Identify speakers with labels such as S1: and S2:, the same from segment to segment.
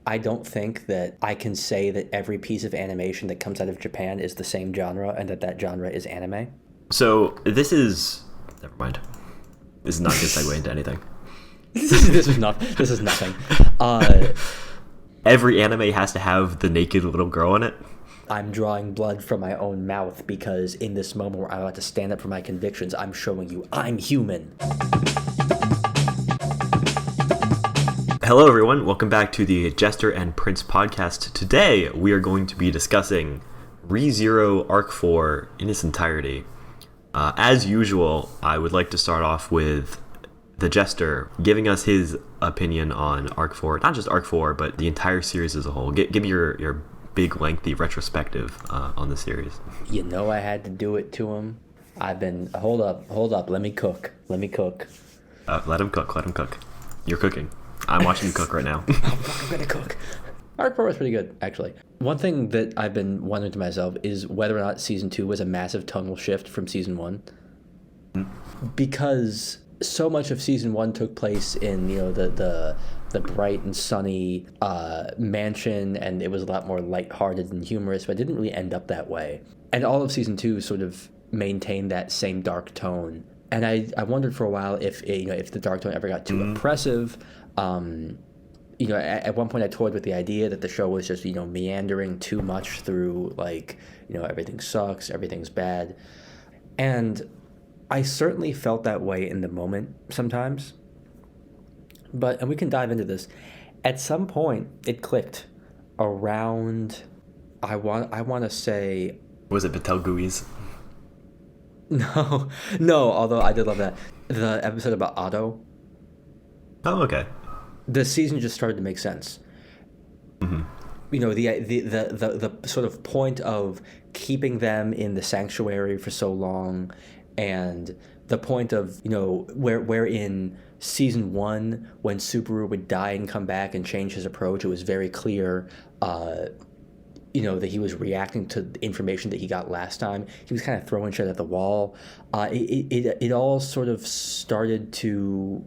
S1: I don't think that I can say that every piece of animation that comes out of Japan is the same genre and that genre is anime.
S2: So this is... Never mind. This is not a good segue into anything.
S1: This is nothing.
S2: Every anime has to have the naked little girl in it.
S1: I'm drawing blood from my own mouth because in this moment where I'm about to stand up for my convictions, I'm showing you I'm human.
S2: Hello everyone, welcome back to the Jester and Prince podcast. Today we are going to be discussing ReZero Arc 4 in its entirety. As usual, I would like to start off with the Jester giving us his opinion on Arc 4, not just Arc 4, but the entire series as a whole. Give me your big, lengthy retrospective on the series.
S1: You know I had to do it to him. Hold up, let me cook.
S2: Let him cook. You're cooking. I'm watching you cook right now.
S1: I'm gonna cook. Arc 4 was pretty good, actually. One thing that I've been wondering to myself is whether or not Season 2 was a massive tonal shift from Season 1. Because so much of Season 1 took place in, the bright and sunny mansion, and it was a lot more lighthearted and humorous, but it didn't really end up that way. And all of Season 2 sort of maintained that same dark tone. And I wondered for a while if the dark tone ever got too oppressive. At one point I toyed with the idea that the show was just, meandering too much through, everything sucks, everything's bad. And I certainly felt that way in the moment sometimes. And we can dive into this. At some point, it clicked around, I want to say...
S2: Was it Betelgeuse?
S1: No, although I did love that. The episode about Otto.
S2: Oh, okay.
S1: The season just started to make sense.
S2: Mm-hmm.
S1: The sort of point of keeping them in the sanctuary for so long, and the point of where in Season 1 when Subaru would die and come back and change his approach, it was very clear that he was reacting to the information that he got last time. He was kind of throwing shit at the wall. It all sort of started to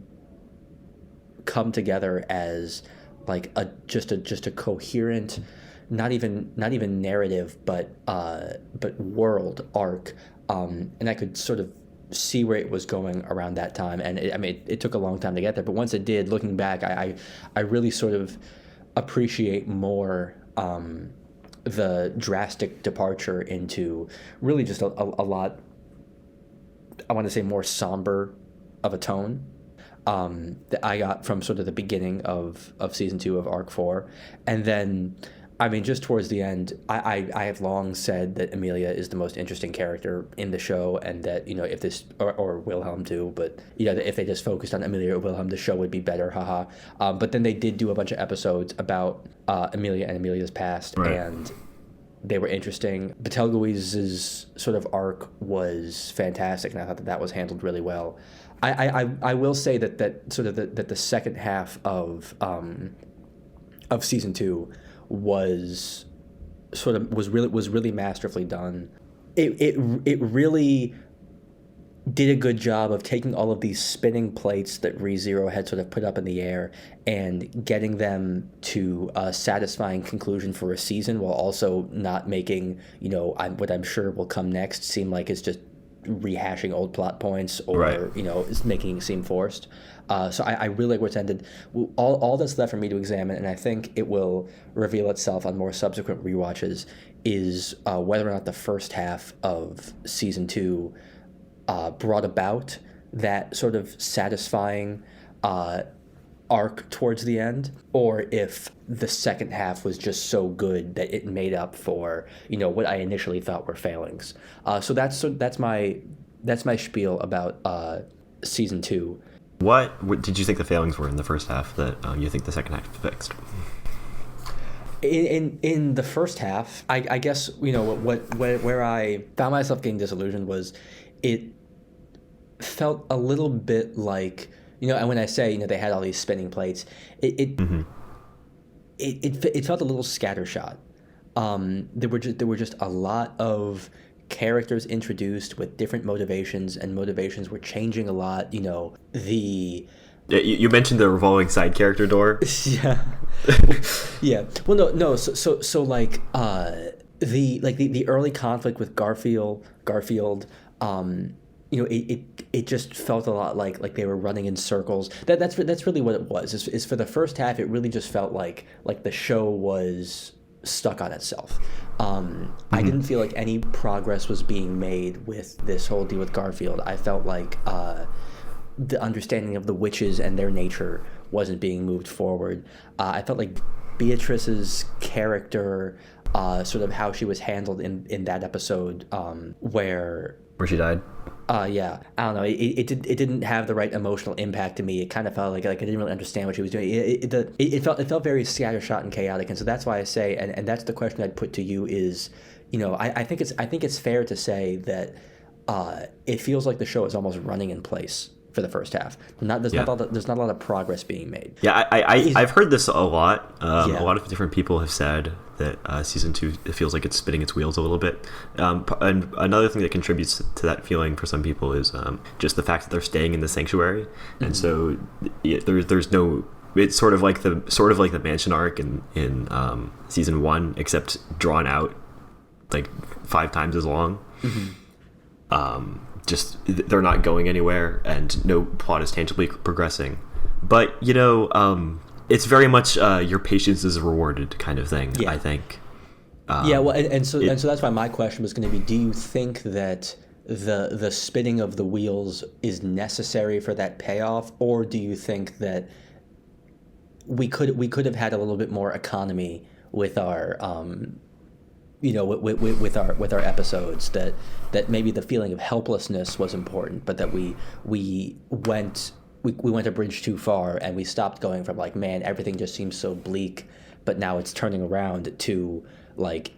S1: come together as like just a coherent, not even narrative, but world arc. And I could sort of see where it was going around that time. And it took a long time to get there, but once it did, looking back, I really sort of appreciate more the drastic departure into really just a lot, I want to say, more somber of a tone that I got from sort of the beginning of Season 2 of Arc 4. And then, just towards the end, I have long said that Emilia is the most interesting character in the show, and that, if this, or Wilhelm too, but, that if they just focused on Emilia or Wilhelm, the show would be better, haha. But then they did do a bunch of episodes about Emilia and Emilia's past, right. And they were interesting. Betelgeuse's sort of arc was fantastic, and I thought that was handled really well. I will say that the second half of Season 2 was really masterfully done. It really did a good job of taking all of these spinning plates that ReZero had sort of put up in the air and getting them to a satisfying conclusion for a season, while also not making what I'm sure will come next seem like it's just rehashing old plot points, or right. It's making it seem forced. So I really like where it's ended. All that's left for me to examine, and I think it will reveal itself on more subsequent rewatches, is whether or not the first half of Season 2 brought about that sort of satisfying arc towards the end, or if the second half was just so good that it made up for what I initially thought were failings. So that's my spiel about Season 2.
S2: What did you think the failings were in the first half that you think the second half fixed?
S1: In the first half, I guess where I found myself getting disillusioned was it felt a little bit like, and when I say they had all these spinning plates, it felt a little scattershot. There were just a lot of characters introduced with different motivations, and motivations were changing a lot. The
S2: You mentioned the revolving side character door.
S1: Yeah. Yeah. Well, no. So like the early conflict with Garfield, it just felt a lot like they were running in circles. That's really what it was. Is for the first half, it really just felt like the show was stuck on itself. I didn't feel like any progress was being made with this whole deal with Garfield. I felt like the understanding of the witches and their nature wasn't being moved forward. I felt like Beatrice's character, sort of how she was handled in that episode, where
S2: she died.
S1: Yeah, I don't know. It didn't have the right emotional impact to me. It kind of felt like I didn't really understand what she was doing. It felt very scattershot and chaotic, and so that's why I say, and that's the question I'd put to you is, I think it's fair to say that it feels like the show is almost running in place for the first half. There's not a lot of progress being made.
S2: Yeah, I've heard this a lot. A lot of different people have said that season 2, it feels like it's spinning its wheels a little bit. And another thing that contributes to that feeling for some people is just the fact that they're staying in the sanctuary, and so there's no. It's sort of like the mansion arc in season 1, except drawn out like 5 times as long. Just they're not going anywhere, and no plot is tangibly progressing. But it's very much your patience is rewarded kind of thing. Yeah. I think.
S1: And so that's why my question was going to be: do you think that the spinning of the wheels is necessary for that payoff, or do you think that we could have had a little bit more economy with our with our episodes, that maybe the feeling of helplessness was important, but that we went a bridge too far, and we stopped going from like, man, everything just seems so bleak, but now it's turning around to like,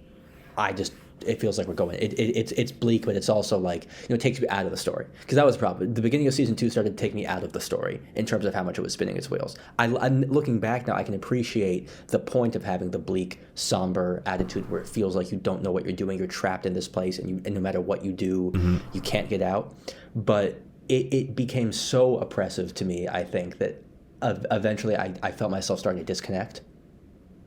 S1: it feels like we're going. It's bleak, but it's also like, it takes me out of the story, because that was the problem. The beginning of season 2 started to take me out of the story in terms of how much it was spinning its wheels. I'm looking back now, I can appreciate the point of having the bleak, somber attitude where it feels like you don't know what you're doing. You're trapped in this place, and no matter what you do, you can't get out. But it became so oppressive to me, I think, that eventually I felt myself starting to disconnect.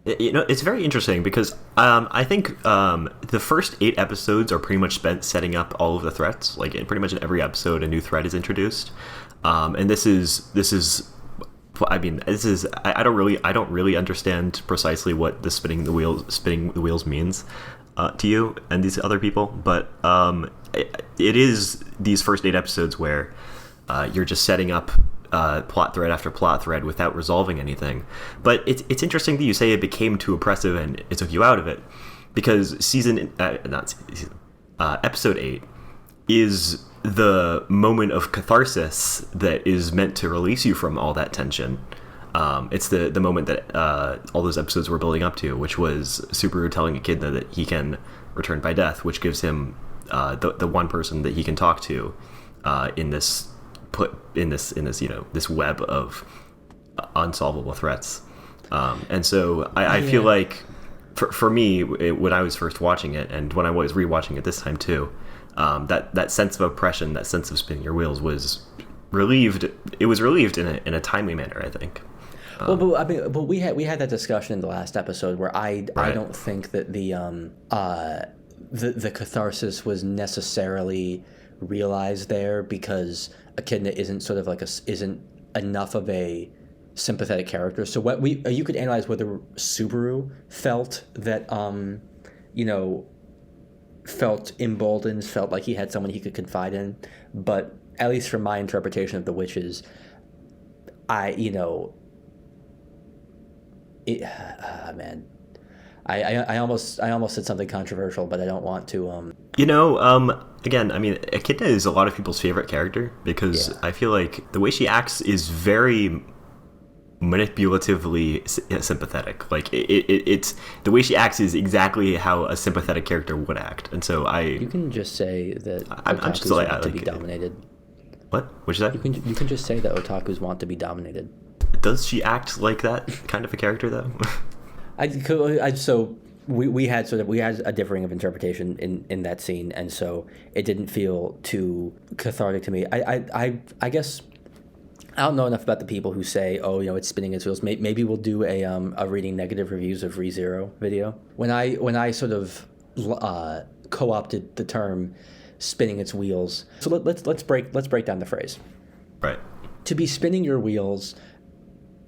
S2: It's very interesting because I think the first 8 episodes are pretty much spent setting up all of the threats. Like pretty much in every episode, a new threat is introduced, and this is. I mean, I don't really understand precisely what the spinning the wheels means to you and these other people, but it is these first 8 episodes where you're just setting up plot thread after plot thread without resolving anything. But it's interesting that you say it became too oppressive and it took you out of it, because episode 8 is the moment of catharsis that is meant to release you from all that tension. It's the moment that all those episodes were building up to, which was Subaru telling Echidna that he can return by death, which gives him the one person that he can talk to in this web of unsolvable threats. And so I feel like for me, when I was first watching it, and when I was rewatching it this time too, that sense of oppression, that sense of spinning your wheels was relieved. It was relieved in a timely manner, I think.
S1: But we had that discussion in the last episode where I don't think that the catharsis was necessarily realized there, because Echidna isn't isn't enough of a sympathetic character. So what you could analyze whether Subaru felt that felt emboldened, felt like he had someone he could confide in, but at least from my interpretation of the witches, I almost said something controversial, but I don't want to.
S2: Again, I mean, Echidna is a lot of people's favorite character because I feel like the way she acts is very manipulatively sympathetic. Like it's the way she acts is exactly how a sympathetic character would act, and so you
S1: can just say that
S2: otakus
S1: want to be dominated.
S2: What? What's that?
S1: You can just say that otakus want to be dominated.
S2: Does she act like that kind of a character though?
S1: We had a differing of interpretation in that scene, and so it didn't feel too cathartic to me. I guess I don't know enough about the people who say, "Oh, it's spinning its wheels." Maybe we'll do a reading negative reviews of ReZero video. When I sort of co-opted the term "spinning its wheels," so let's break down the phrase.
S2: Right.
S1: To be spinning your wheels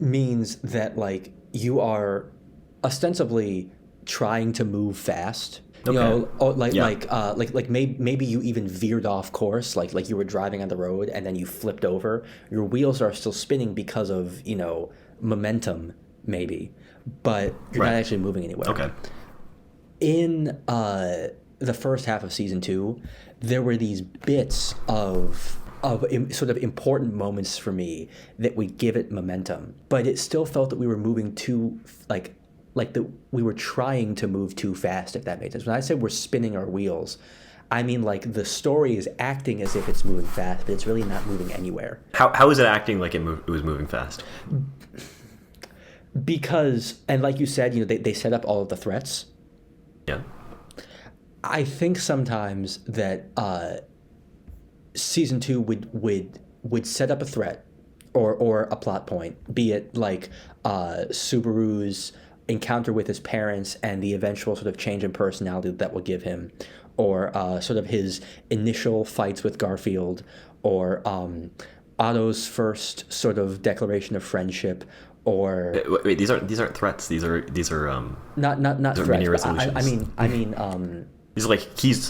S1: means that like you are ostensibly trying to move fast.
S2: Okay.
S1: Maybe you even veered off course, like you were driving on the road and then you flipped over. Your wheels are still spinning because of momentum, maybe, but you're not actually moving anywhere.
S2: Okay.
S1: In the first half of season 2, there were these bits of sort of important moments for me that would give it momentum, but it still felt that we were moving too we were trying to move too fast, if that makes sense. When I say we're spinning our wheels, I mean like the story is acting as if it's moving fast, but it's really not moving anywhere.
S2: How is it acting like it was moving fast?
S1: Because, and like you said, they set up all of the threats.
S2: Yeah.
S1: I think sometimes that season 2 would set up a threat or a plot point, be it like Subaru's encounter with his parents and the eventual sort of change in personality that will give him, or sort of his initial fights with Garfield, or Otto's first sort of declaration of friendship, or
S2: wait, these aren't threats. These are
S1: not threats.
S2: mini resolutions.
S1: I mean.
S2: These are like keys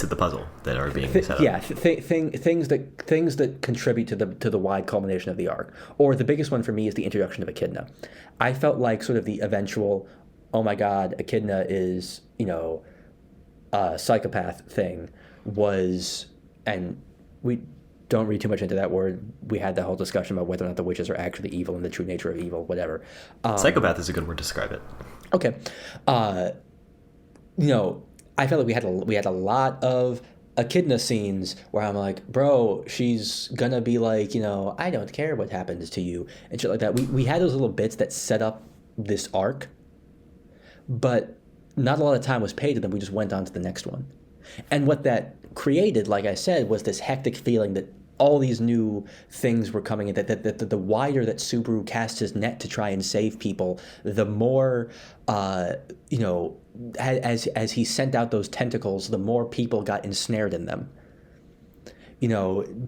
S2: to the puzzle that are being set up.
S1: Yeah, things that contribute to the wide culmination of the arc. Or the biggest one for me is the introduction of Echidna. I felt like sort of the eventual, oh my God, Echidna is a psychopath thing was, and we don't read too much into that word. We had the whole discussion about whether or not the witches are actually evil and the true nature of evil, whatever.
S2: Psychopath is a good word to describe it.
S1: Okay, I felt like we had a lot of Echidna scenes where I'm like, bro, she's gonna be like, I don't care what happens to you and shit like that. We had those little bits that set up this arc, but not a lot of time was paid to them. We just went on to the next one. And what that created, like I said, was this hectic feeling that all these new things were coming in, that the wider that Subaru cast his net to try and save people, the more, as he sent out those tentacles, the more people got ensnared in them.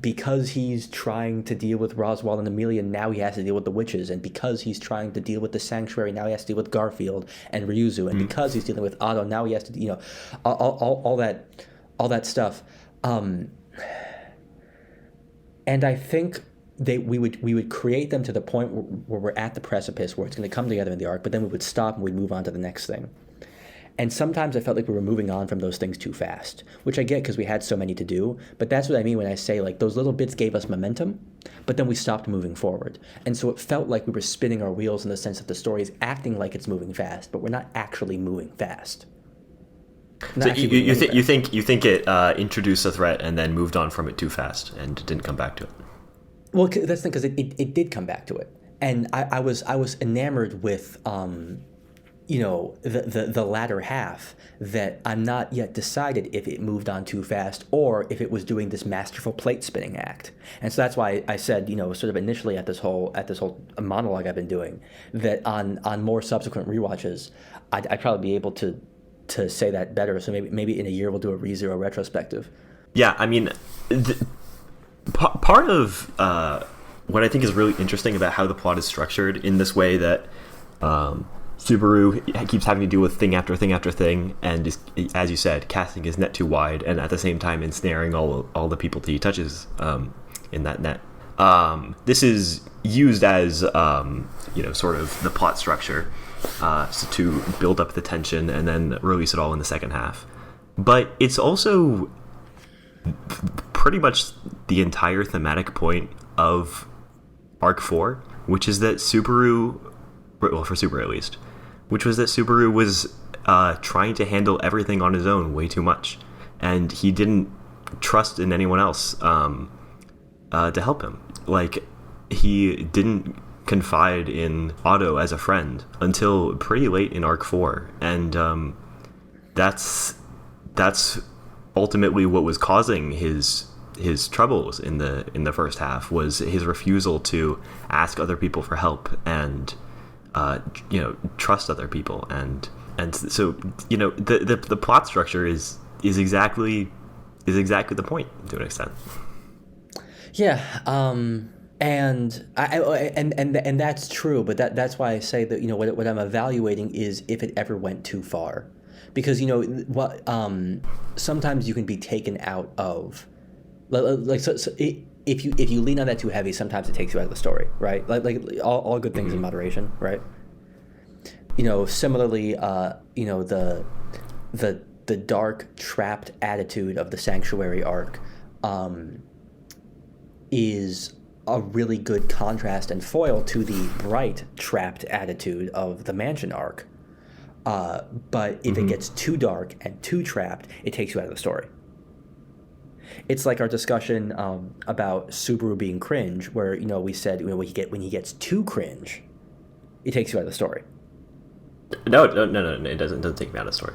S1: Because he's trying to deal with Roswaal and Emilia, now he has to deal with the witches. And because he's trying to deal with the Sanctuary, now he has to deal with Garfield and Ryuzu. And because he's dealing with Otto, now he has to, all that stuff. And I think we would create them to the point where we're at the precipice where it's going to come together in the arc, but then we would stop and we'd move on to the next thing. And sometimes I felt like we were moving on from those things too fast, which I get because we had so many to do. But that's what I mean when I say like those little bits gave us momentum, but then we stopped moving forward. And so it felt like we were spinning our wheels in the sense that the story is acting like it's moving fast, but we're not actually moving fast.
S2: So you think it introduced a threat and then moved on from it too fast and didn't come back to it?
S1: Well, that's the thing, because it did come back to it, and I was enamored with the latter half, that I'm not yet decided if it moved on too fast or if it was doing this masterful plate spinning act. And so that's why I said, sort of initially at this whole monologue I've been doing, that on more subsequent rewatches, I'd probably be able to say that better. So maybe in a year we'll do a ReZero retrospective.
S2: Yeah, I mean, part of what I think is really interesting about how the plot is structured in this way that Subaru keeps having to deal with thing after thing after thing, and is, as you said, casting his net too wide, and at the same time ensnaring all the people that he touches in that net. This is used as sort of the plot structure to build up the tension and then release it all in the second half. But it's also pretty much the entire thematic point of Arc 4, which is that Subaru, well, for Subaru at least, which was that Subaru was trying to handle everything on his own way too much, and he didn't trust in anyone else to help him. Like, he didn't confide in Otto as a friend until pretty late in Arc 4, and that's ultimately what was causing his his troubles in the first half was his refusal to ask other people for help and trust other people, and so the plot structure is exactly the point to an extent.
S1: Yeah, and and that's true, but that's why I say that what I'm evaluating is if it ever went too far, because what sometimes you can be taken out of, like if you lean on that too heavy, sometimes it takes you out of the story, right? Like all good things in moderation, right? Similarly, the dark trapped attitude of the Sanctuary arc is a really good contrast and foil to the bright trapped attitude of the Mansion arc. But if it gets too dark and too trapped, it takes you out of the story. It's like our discussion about Subaru being cringe, where we said when he gets too cringe, it takes you out of the story.
S2: No, it doesn't take me out of the story.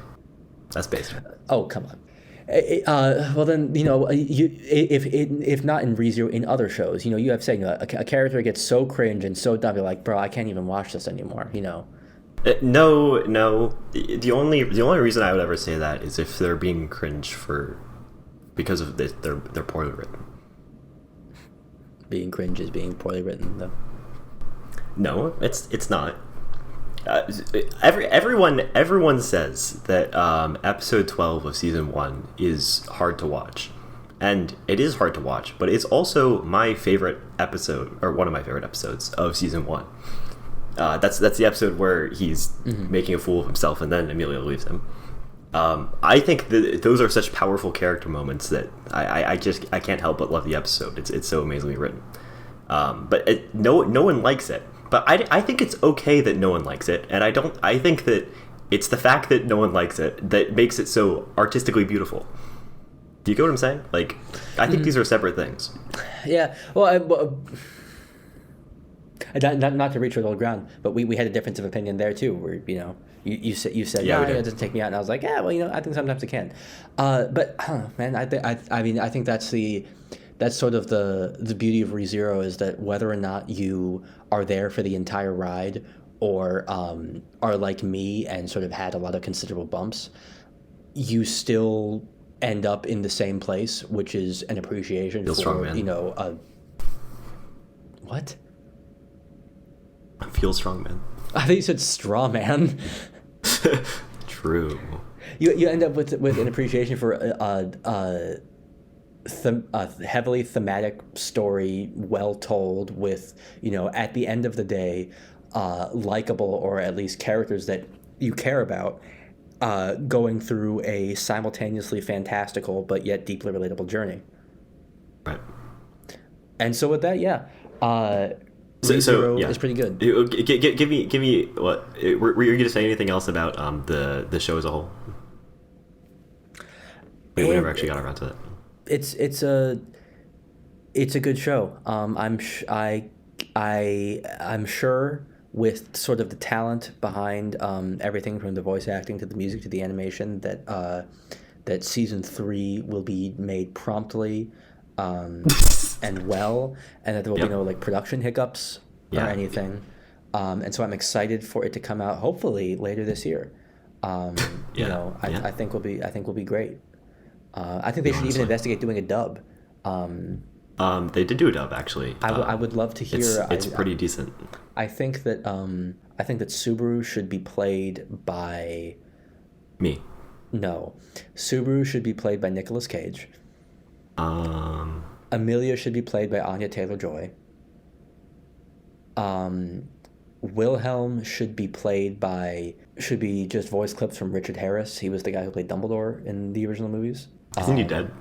S2: That's basic.
S1: Oh, come on. Well then, if not in ReZero, in other shows, you have saying a character gets so cringe and so dumb, you're like, bro, I can't even watch this anymore.
S2: No. The only reason I would ever say that is if they're being cringe because of this, they're poorly written.
S1: Being cringe is being poorly written, though.
S2: No, it's not. Everyone says that episode 12 of season 1 is hard to watch, and it is hard to watch, but it's also my favorite episode, or one of my favorite episodes of season 1. That's the episode where he's making a fool of himself and then Emilia leaves him. I think that those are such powerful character moments that I can't help but love the episode. It's so amazingly written. But no one likes it. But I think it's okay that no one likes it, and I think that it's the fact that no one likes it that makes it so artistically beautiful. Do you get what I'm saying? Like, I think these are separate things.
S1: Yeah. Well, not to reach for the old ground, but we had a difference of opinion there too, where you said it doesn't take me out, and I was like, yeah, well, I think sometimes it can. But man, I think that's sort of the beauty of ReZero, is that whether or not you are there for the entire ride or are like me and sort of had a lot of considerable bumps, you still end up in the same place, which is an appreciation
S2: Feel
S1: for
S2: strong, man.
S1: What?
S2: Feel strong, man.
S1: I think you said straw man.
S2: True.
S1: You end up with an appreciation for a heavily thematic story, well told, with at the end of the day, likable, or at least characters that you care about, going through a simultaneously fantastical but yet deeply relatable journey.
S2: Right.
S1: And so with that, ReZero is pretty good.
S2: Give me what were you going to say? Anything else about the show as a whole? We never actually got around to that. It's
S1: a good show. I'm sure with sort of the talent behind everything from the voice acting to the music to the animation that season 3 will be made promptly and well, and that there will be no production hiccups or anything. And so I'm excited for it to come out hopefully later this year. I think will be great. I think they should even investigate doing a dub.
S2: They did do a dub, actually.
S1: I would love to hear.
S2: It's pretty decent.
S1: I think that Subaru should be played by
S2: me.
S1: No, Subaru should be played by Nicolas Cage. Emilia should be played by Anya Taylor-Joy. Wilhelm should be just voice clips from Richard Harris. He was the guy who played Dumbledore in the original movies.
S2: Isn't he dead?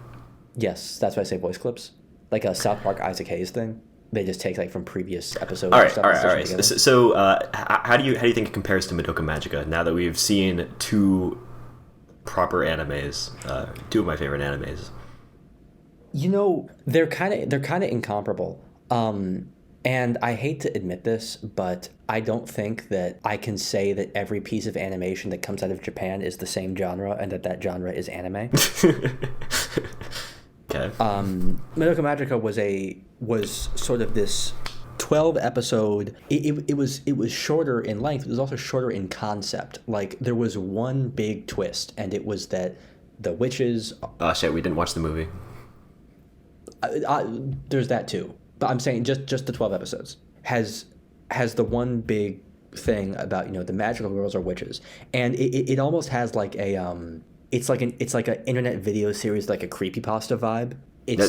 S1: Yes, that's why I say voice clips. Like a South Park Isaac Hayes thing. They just take from previous episodes.
S2: All right. So, how do you think it compares to Madoka Magica? Now that we've seen two proper animes, two of my favorite animes.
S1: They're kind of incomparable. And I hate to admit this, but I don't think that I can say that every piece of animation that comes out of Japan is the same genre and that genre is anime.
S2: Okay.
S1: Madoka Magica was sort of this 12 episode. It was shorter in length. It was also shorter in concept. Like, there was one big twist, and it was that the witches.
S2: Oh shit, we didn't watch the movie.
S1: There's that too, but I'm saying just the 12 episodes has the one big thing about, the magical girls are witches, and it almost has like a it's like an internet video series, like a creepypasta vibe.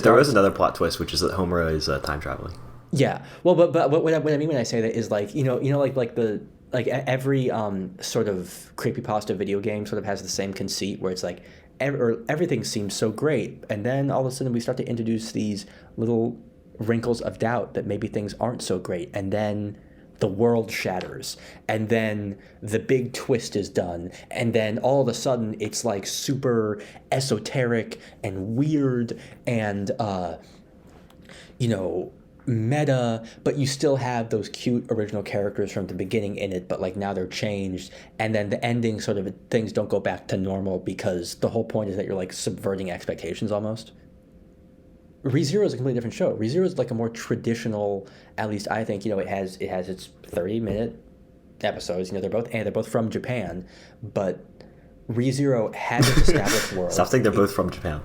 S2: There was another plot twist, which is that Homura is time traveling.
S1: Yeah, well, but what I mean when I say that is like like every sort of creepypasta video game sort of has the same conceit where it's like everything seems so great, and then all of a sudden we start to introduce these little wrinkles of doubt that maybe things aren't so great, and then the world shatters, and then the big twist is done, and then all of a sudden it's like super esoteric and weird and meta, but you still have those cute original characters from the beginning in it, but like now they're changed, and then the ending sort of things don't go back to normal because the whole point is that you're like subverting expectations almost. ReZero is a completely different show. ReZero is like a more traditional, at least I think, it has its 30-minute episodes. They're both from Japan, but ReZero has its established world.
S2: Stop saying they're both from Japan.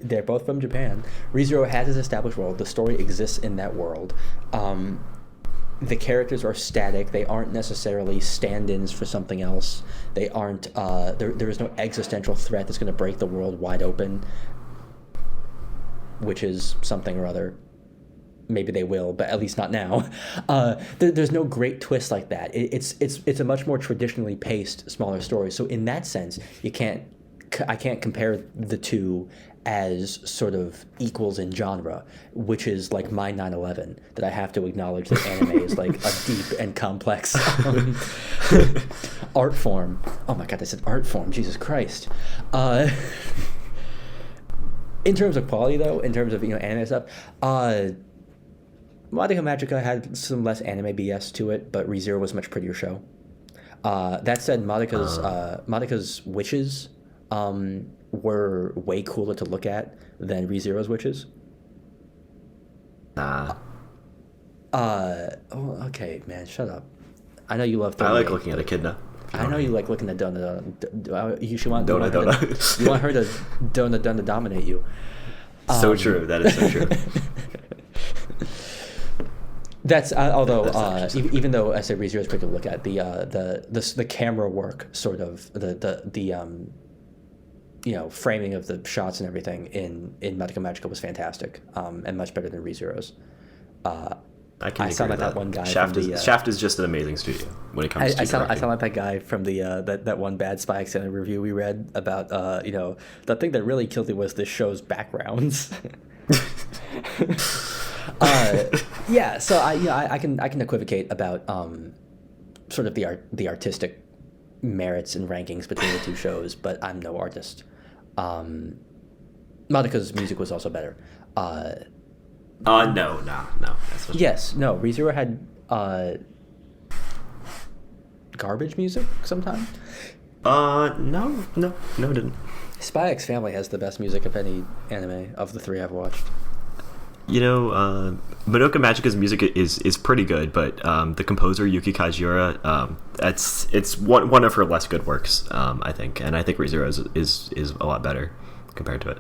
S1: They're both from Japan. ReZero has its established world. The story exists in that world. The characters are static. They aren't necessarily stand-ins for something else. They aren't. There is no existential threat that's going to break the world wide open, which is something or other. Maybe they will, but at least not now. There's no great twist like that. It's a much more traditionally paced, smaller story. So in that sense, I can't compare the two as sort of equals in genre, which is like my 9/11, that I have to acknowledge that anime is like a deep and complex art form. Oh my god, I said art form. Jesus Christ. In terms of quality, though, in terms of anime stuff, Madoka Magica had some less anime BS to it, but ReZero was a much prettier show. That said, Madoka's witches were way cooler to look at than ReZero's witches.
S2: Nah.
S1: Okay, man, shut up. I know you love.
S2: I like looking at Echidna.
S1: I know you like looking at Donna. You want her to Donna dominate you.
S2: So true. That is so true.
S1: That's even though I say ReZero is pretty to look at, the camera work, sort of the framing of the shots and everything in Madoka Magica was fantastic, and much better than ReZero's.
S2: I
S1: sound like that one guy.
S2: Shaft is just an amazing studio when it comes to.
S1: I sound like that guy from the that one Bad Spy Accident review we read about. The thing that really killed me was this show's backgrounds. Yeah, so I can equivocate about sort of the artistic merits and rankings between the two shows, but I'm no artist. Madoka's music was also better.
S2: No.
S1: Yes, no. ReZero had garbage music sometimes.
S2: No, it didn't.
S1: Spy X Family has the best music of any anime of the three I've watched.
S2: Madoka Magica's music is pretty good, but the composer Yuki Kajiura, it's one of her less good works, I think, and I think ReZero is a lot better compared to it.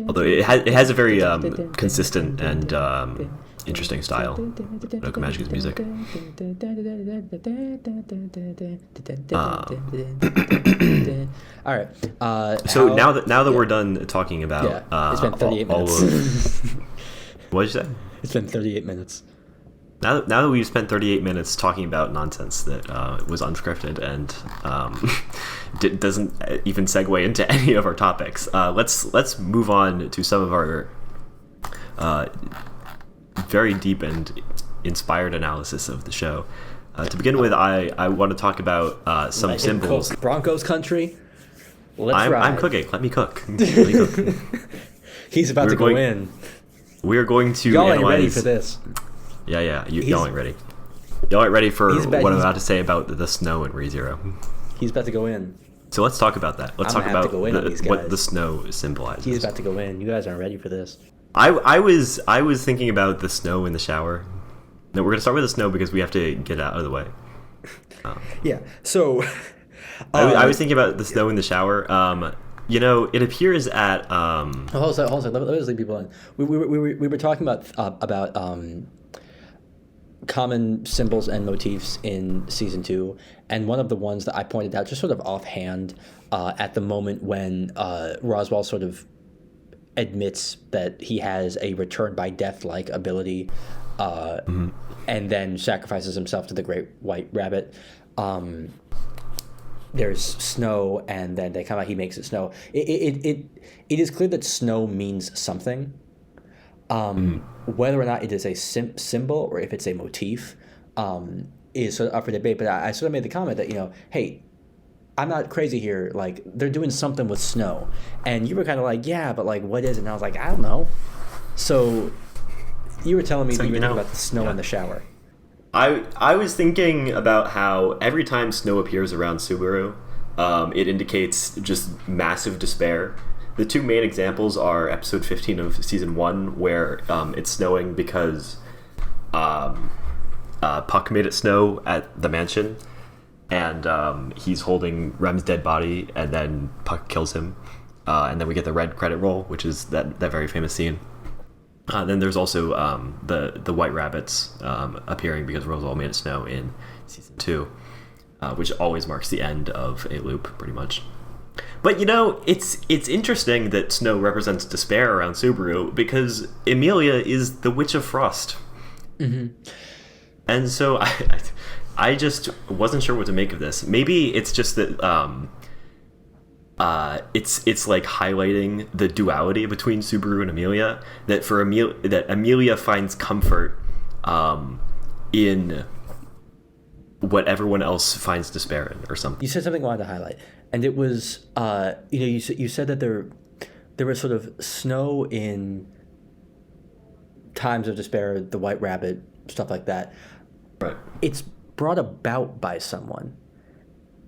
S2: Although it has a very consistent and interesting style, Madoka Magica's music.
S1: All right.
S2: So now that we're done talking about,
S1: it's been 38 minutes.
S2: What did you say?
S1: It's been 38 minutes.
S2: Now that we've spent 38 minutes talking about nonsense that was unscripted and doesn't even segue into any of our topics, let's move on to some of our very deep and inspired analysis of the show. To begin with, I want to talk about some symbols.
S1: Broncos country. Let's ride.
S2: I'm cooking. Let me cook.
S1: He's about to go in.
S2: We are going to
S1: Y'all
S2: analyze.
S1: Ain't ready for this.
S2: Yeah. Y'all ain't ready. Y'all ain't ready for what I'm about to say about the snow in ReZero.
S1: He's about to go in.
S2: So let's talk about that. Let's
S1: I'm
S2: talk
S1: gonna have to
S2: about
S1: go in on these
S2: what
S1: guys.
S2: the snow symbolizes.
S1: He's about to go in. You guys aren't ready for this.
S2: I was thinking about the snow in the shower. No, we're gonna start with the snow because we have to get it out of the way.
S1: Yeah. So
S2: I was thinking about the snow in the shower. It appears at
S1: hold on a second. Let me just leave people in. We were talking about common symbols and motifs in season 2, and one of the ones that I pointed out just sort of offhand at the moment when Roswaal sort of admits that he has a return by death like ability, and then sacrifices himself to the great white rabbit. There's snow, and then they come out. He makes it snow. It is clear that snow means something. Whether or not it is a symbol or if it's a motif is sort of up for debate. But I sort of made the comment that hey, I'm not crazy here. Like, they're doing something with snow, and you were kind of like, yeah, but like, what is it? And I was like, I don't know. So you were telling me that you were thinking about the snow in the shower.
S2: I was thinking about how every time snow appears around Subaru, it indicates just massive despair. The two main examples are episode 15 of season 1, where it's snowing because Puck made it snow at the mansion, and he's holding Rem's dead body, and then Puck kills him, and then we get the red credit roll, which is that very famous scene. Then there's also the white rabbits appearing because Roswaal made it snow in season 2, which always marks the end of a loop, pretty much. But it's interesting that snow represents despair around Subaru because Emilia is the Witch of Frost, and so I just wasn't sure what to make of this. Maybe it's just that it's like highlighting the duality between Subaru and Emilia. That for Emilia finds comfort in what everyone else finds despair in, or something.
S1: You said something I wanted to highlight, and it was you said that there was sort of snow in times of despair, the white rabbit, stuff like that.
S2: Right.
S1: It's brought about by someone.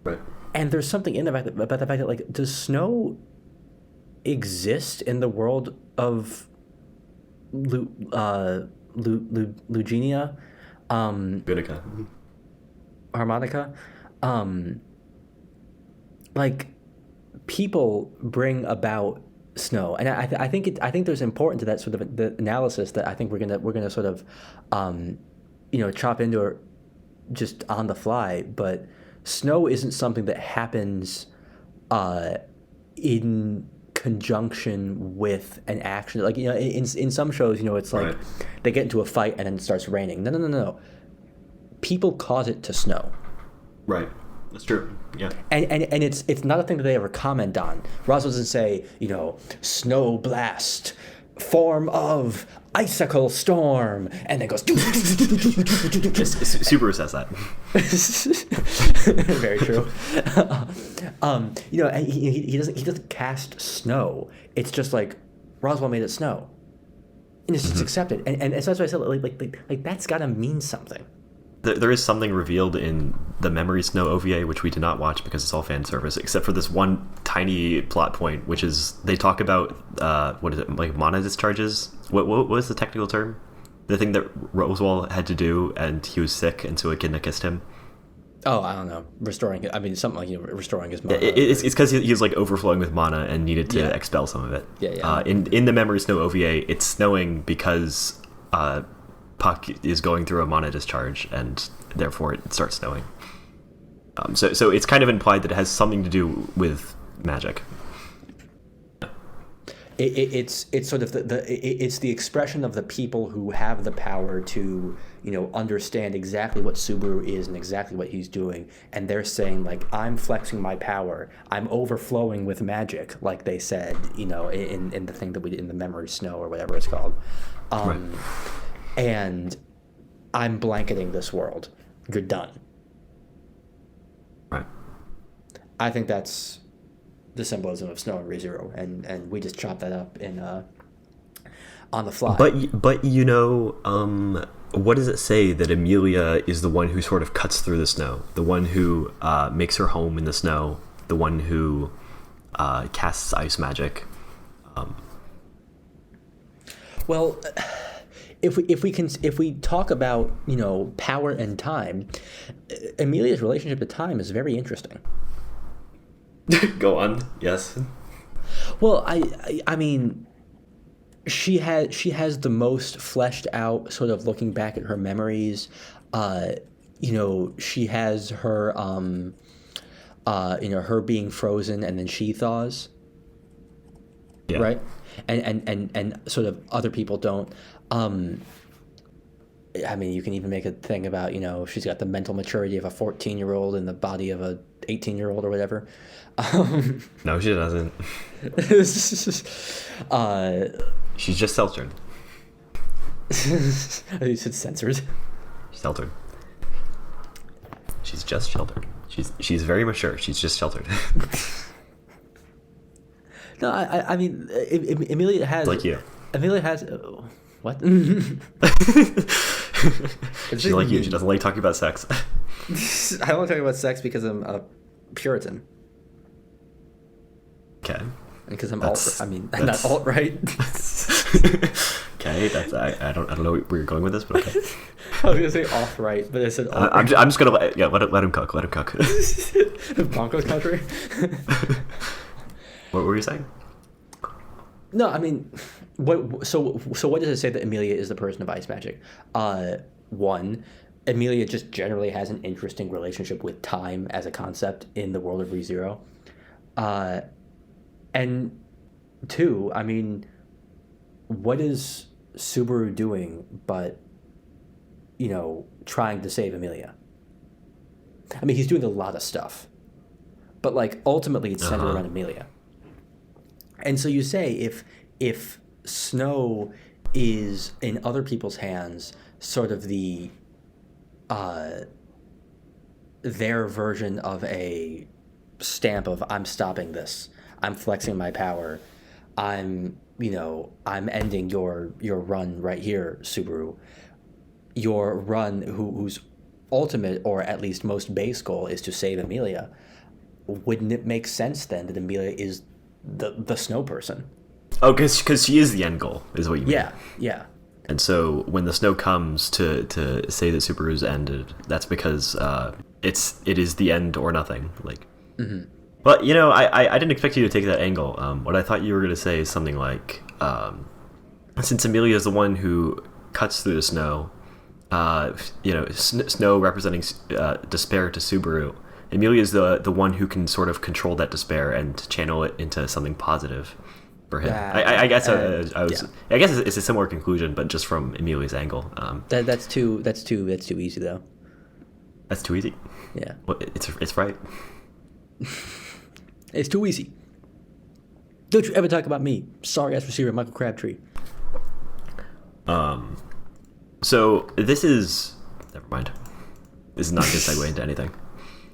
S2: Right.
S1: And there's something in about the fact that, like, does snow exist in the world of Lugenia?
S2: Gunica.
S1: Harmonica? Like, people bring about snow, and I think there's important to that sort of the analysis that I think we're gonna sort of chop into just on the fly, but snow isn't something that happens in conjunction with an action. Like, in some shows, it's like they get into a fight and then it starts raining. No. People cause it to snow.
S2: Right. That's true. Yeah.
S1: And it's not a thing that they ever comment on. Ross doesn't say, snow blast, form of icicle storm, and then goes.
S2: Subaru says that.
S1: Very true. He doesn't cast snow. It's just like Roswaal made it snow, and it's just accepted. And so that's why I said like that's got to mean something.
S2: There is something revealed in the Memory Snow OVA, which we did not watch because it's all fan service, except for this one tiny plot point, which is they talk about what is it, like mana discharges? What was the technical term? The thing that Roswaal had to do, and he was sick, and so Echidna kissed him.
S1: Oh, I don't know. Restoring it. I mean, something like restoring his mana.
S2: It's because he was like overflowing with mana and needed to expel some of it.
S1: Yeah.
S2: In the Memory Snow OVA, it's snowing because Puck is going through a mana discharge, and therefore it starts snowing. So it's kind of implied that it has something to do with magic.
S1: It's sort of it's the expression of the people who have the power to understand exactly what Subaru is and exactly what he's doing, and they're saying, like, I'm flexing my power, I'm overflowing with magic, like they said, in the thing that we did in the Memory Snow or whatever it's called.
S2: Right.
S1: And I'm blanketing this world. You're done.
S2: Right.
S1: I think that's the symbolism of snow and ReZero, and we just chopped that up in on the fly.
S2: But what does it say that Emilia is the one who sort of cuts through the snow, the one who makes her home in the snow, the one who casts ice magic.
S1: Well, if we talk about, you know, power and time, Emilia's relationship to time is very interesting.
S2: Go on. Yes.
S1: Well, I mean, she has the most fleshed out sort of looking back at her memories. You know, she has her you know, her being frozen and then she thaws.
S2: Yeah.
S1: Right? And sort of other people don't. I mean, you can even make a thing about, you know, she's got the mental maturity of a 14-year-old in the body of a 18-year-old or whatever.
S2: No, she doesn't. She's just sheltered.
S1: I think you said censored.
S2: Sheltered. She's just sheltered. She's very mature. She's just sheltered.
S1: No, I mean, Emilia has...
S2: Like you.
S1: Emilia has... what?
S2: She's like you. She doesn't like talking about sex.
S1: I don't talk about sex because I'm a Puritan.
S2: Okay.
S1: And because I'm
S2: That's-
S1: alt... I mean, I'm not alt-right.
S2: Okay, that's I don't know where you're going with this, but okay.
S1: I was going to say off-right, but I said alt.
S2: I'm just gonna let him cook. Let him cook.
S1: Broncos country?
S2: What were you saying?
S1: No, I mean, so what does it say that Emilia is the person of ice magic? One, Emilia just generally has an interesting relationship with time as a concept in the world of ReZero. And two, I mean, what is Subaru doing but, you know, trying to save Emilia? I mean, he's doing a lot of stuff, but like ultimately it's centered around Emilia. And so you say if Snow is in other people's hands, sort of the their version of a stamp of I'm stopping this, I'm flexing my power, I'm ending your run right here, Subaru. Your run, whose ultimate or at least most base goal is to save Emilia. Wouldn't it make sense then that Emilia is the Snow person?
S2: Oh, because she is the end goal, is what you mean.
S1: Yeah.
S2: And so when the Snow comes to say that Subaru's ended, that's because it is the end or nothing. Like, But you know, I didn't expect you to take that angle. What I thought you were going to say is something like, since Emilia is the one who cuts through the snow, you know, snow representing despair to Subaru. Emilia is the one who can sort of control that despair and channel it into something positive for him. I guess I guess it's a similar conclusion, but just from Emilia's angle.
S1: That's too easy though.
S2: That's too easy.
S1: Yeah.
S2: Well, it's right.
S1: It's too easy. Don't you ever talk about me, sorry ass receiver Michael Crabtree.
S2: So this is never mind. This is not going to segue into anything.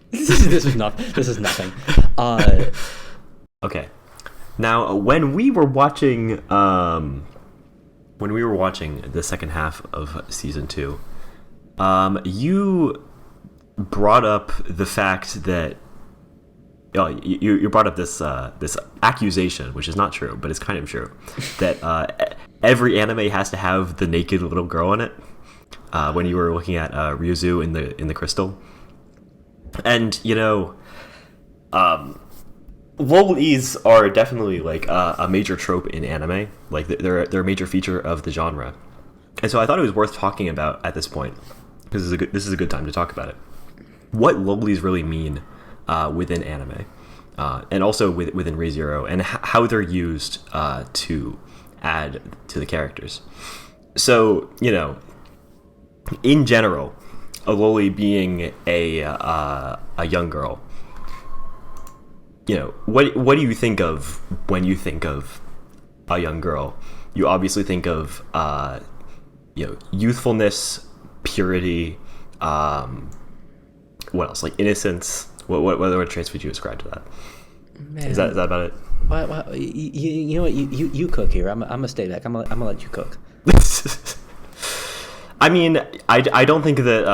S1: This is nothing.
S2: Okay. Now, when we were watching the second half of season 2, you brought up the fact that you brought up this accusation, which is not true, but it's kind of true, that every anime has to have the naked little girl in it. When you were looking at Ryuzu in the crystal. And, you know, lolis are definitely like a major trope in anime. Like they're a major feature of the genre. And so I thought it was worth talking about at this point, because this is a good time to talk about it. What lolis really mean within anime, and also within ReZero, and how they're used to add to the characters. So, you know, in general, a loli being a young girl, you know, what do you think of when you think of a young girl? You obviously think of you know, youthfulness, purity, what else, like innocence. What traits would you ascribe to that?
S1: Man.
S2: Is that about it?
S1: Well, you know what? You cook here. I'm gonna stay back. I'm gonna let you cook.
S2: I mean, I don't think that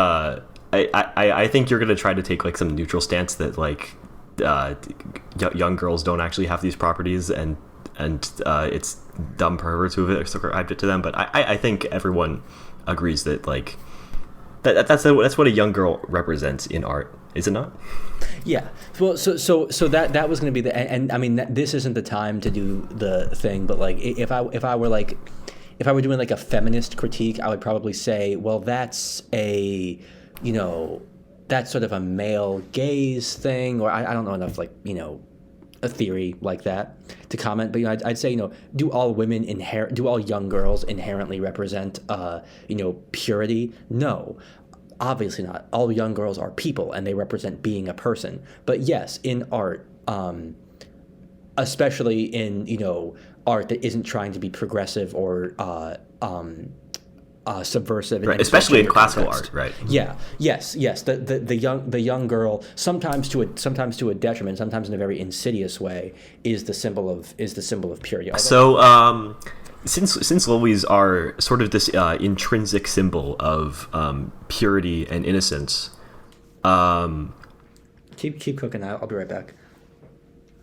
S2: I think you're gonna try to take like some neutral stance that like young girls don't actually have these properties, and it's dumb perverts who have ascribed it to them. But I think everyone agrees that like that's what a young girl represents in art, is it not?
S1: Yeah. Well, so that was going to be and I mean this isn't the time to do the thing, but like if I were doing like a feminist critique, I would probably say, well, that's that's sort of a male gaze thing, or I don't know enough like a theory like that to comment, but I'd say do all young girls inherently represent purity? No, obviously not. All young girls are people and they represent being a person. But yes, in art, especially in art that isn't trying to be progressive or subversive,
S2: right, especially in classical art, right?
S1: Yeah, yes. The young girl, sometimes to a detriment, sometimes in a very insidious way, is the symbol of purity.
S2: So, since lilies are sort of this intrinsic symbol of purity and innocence,
S1: keep cooking. I'll be right back.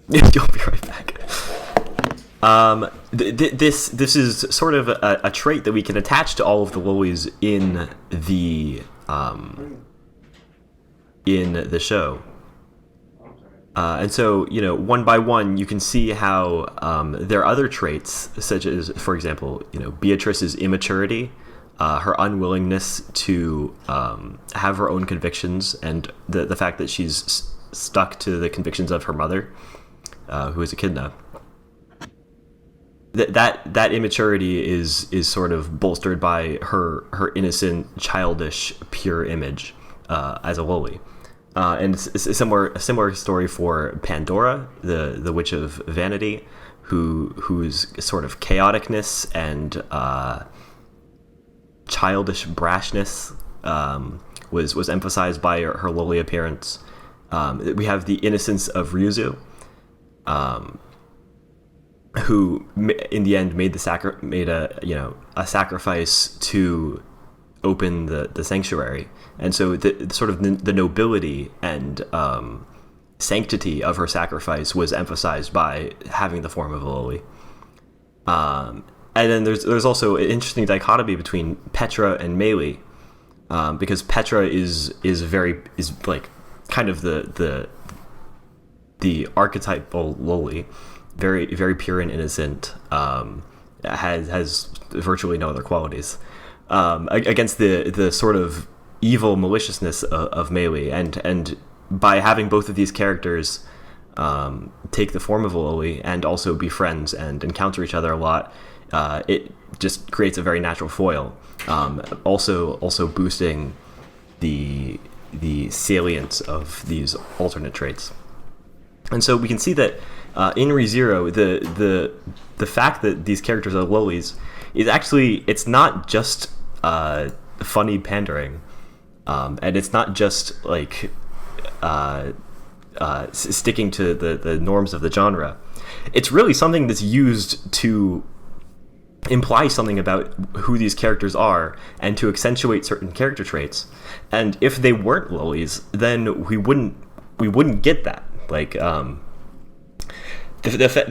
S2: You'll be right back. This is sort of a trait that we can attach to all of the lilies in the show, and so one by one you can see how there are other traits, such as, for example, Beatrice's immaturity, her unwillingness to have her own convictions, and the fact that she's stuck to the convictions of her mother, who is echidna. That immaturity is sort of bolstered by her innocent, childish, pure image as a lily, and it's a similar story for Pandora, the witch of vanity, whose sort of chaoticness and childish brashness was emphasized by her lily appearance. We have the innocence of Ryuzu, who in the end made a sacrifice to open the sanctuary, and so the sort of the nobility and sanctity of her sacrifice was emphasized by having the form of a lily. And then there's also an interesting dichotomy between Petra and Meili, because Petra is like kind of the archetypal lily, very very pure and innocent, has virtually no other qualities, against the sort of evil maliciousness of Meili, and by having both of these characters take the form of a lily and also be friends and encounter each other a lot, it just creates a very natural foil, also boosting the salience of these alternate traits. And so we can see that in ReZero, the fact that these characters are lilies is actually, it's not just funny pandering, and it's not just like sticking to the norms of the genre. It's really something that's used to imply something about who these characters are and to accentuate certain character traits. And if they weren't lilies, then we wouldn't get that. Like the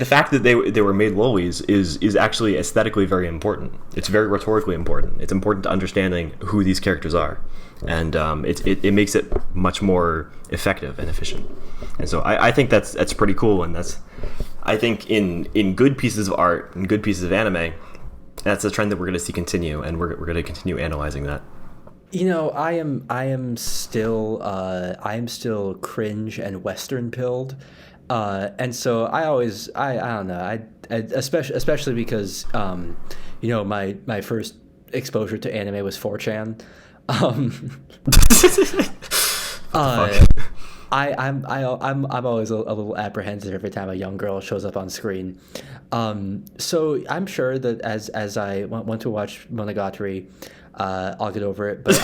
S2: fact that they were made lilies is actually aesthetically very important. It's very rhetorically important. It's important to understanding who these characters are, and it makes it much more effective and efficient. And so I think that's pretty cool, and I think in good pieces of art and good pieces of anime, that's a trend that we're going to see continue, and we're going to continue analyzing that.
S1: I am still cringe and Western pilled, and so I don't know, I especially because my first exposure to anime was 4chan. I'm always a little apprehensive every time a young girl shows up on screen. So I'm sure that as I want to watch Monogatari, I'll get over it. But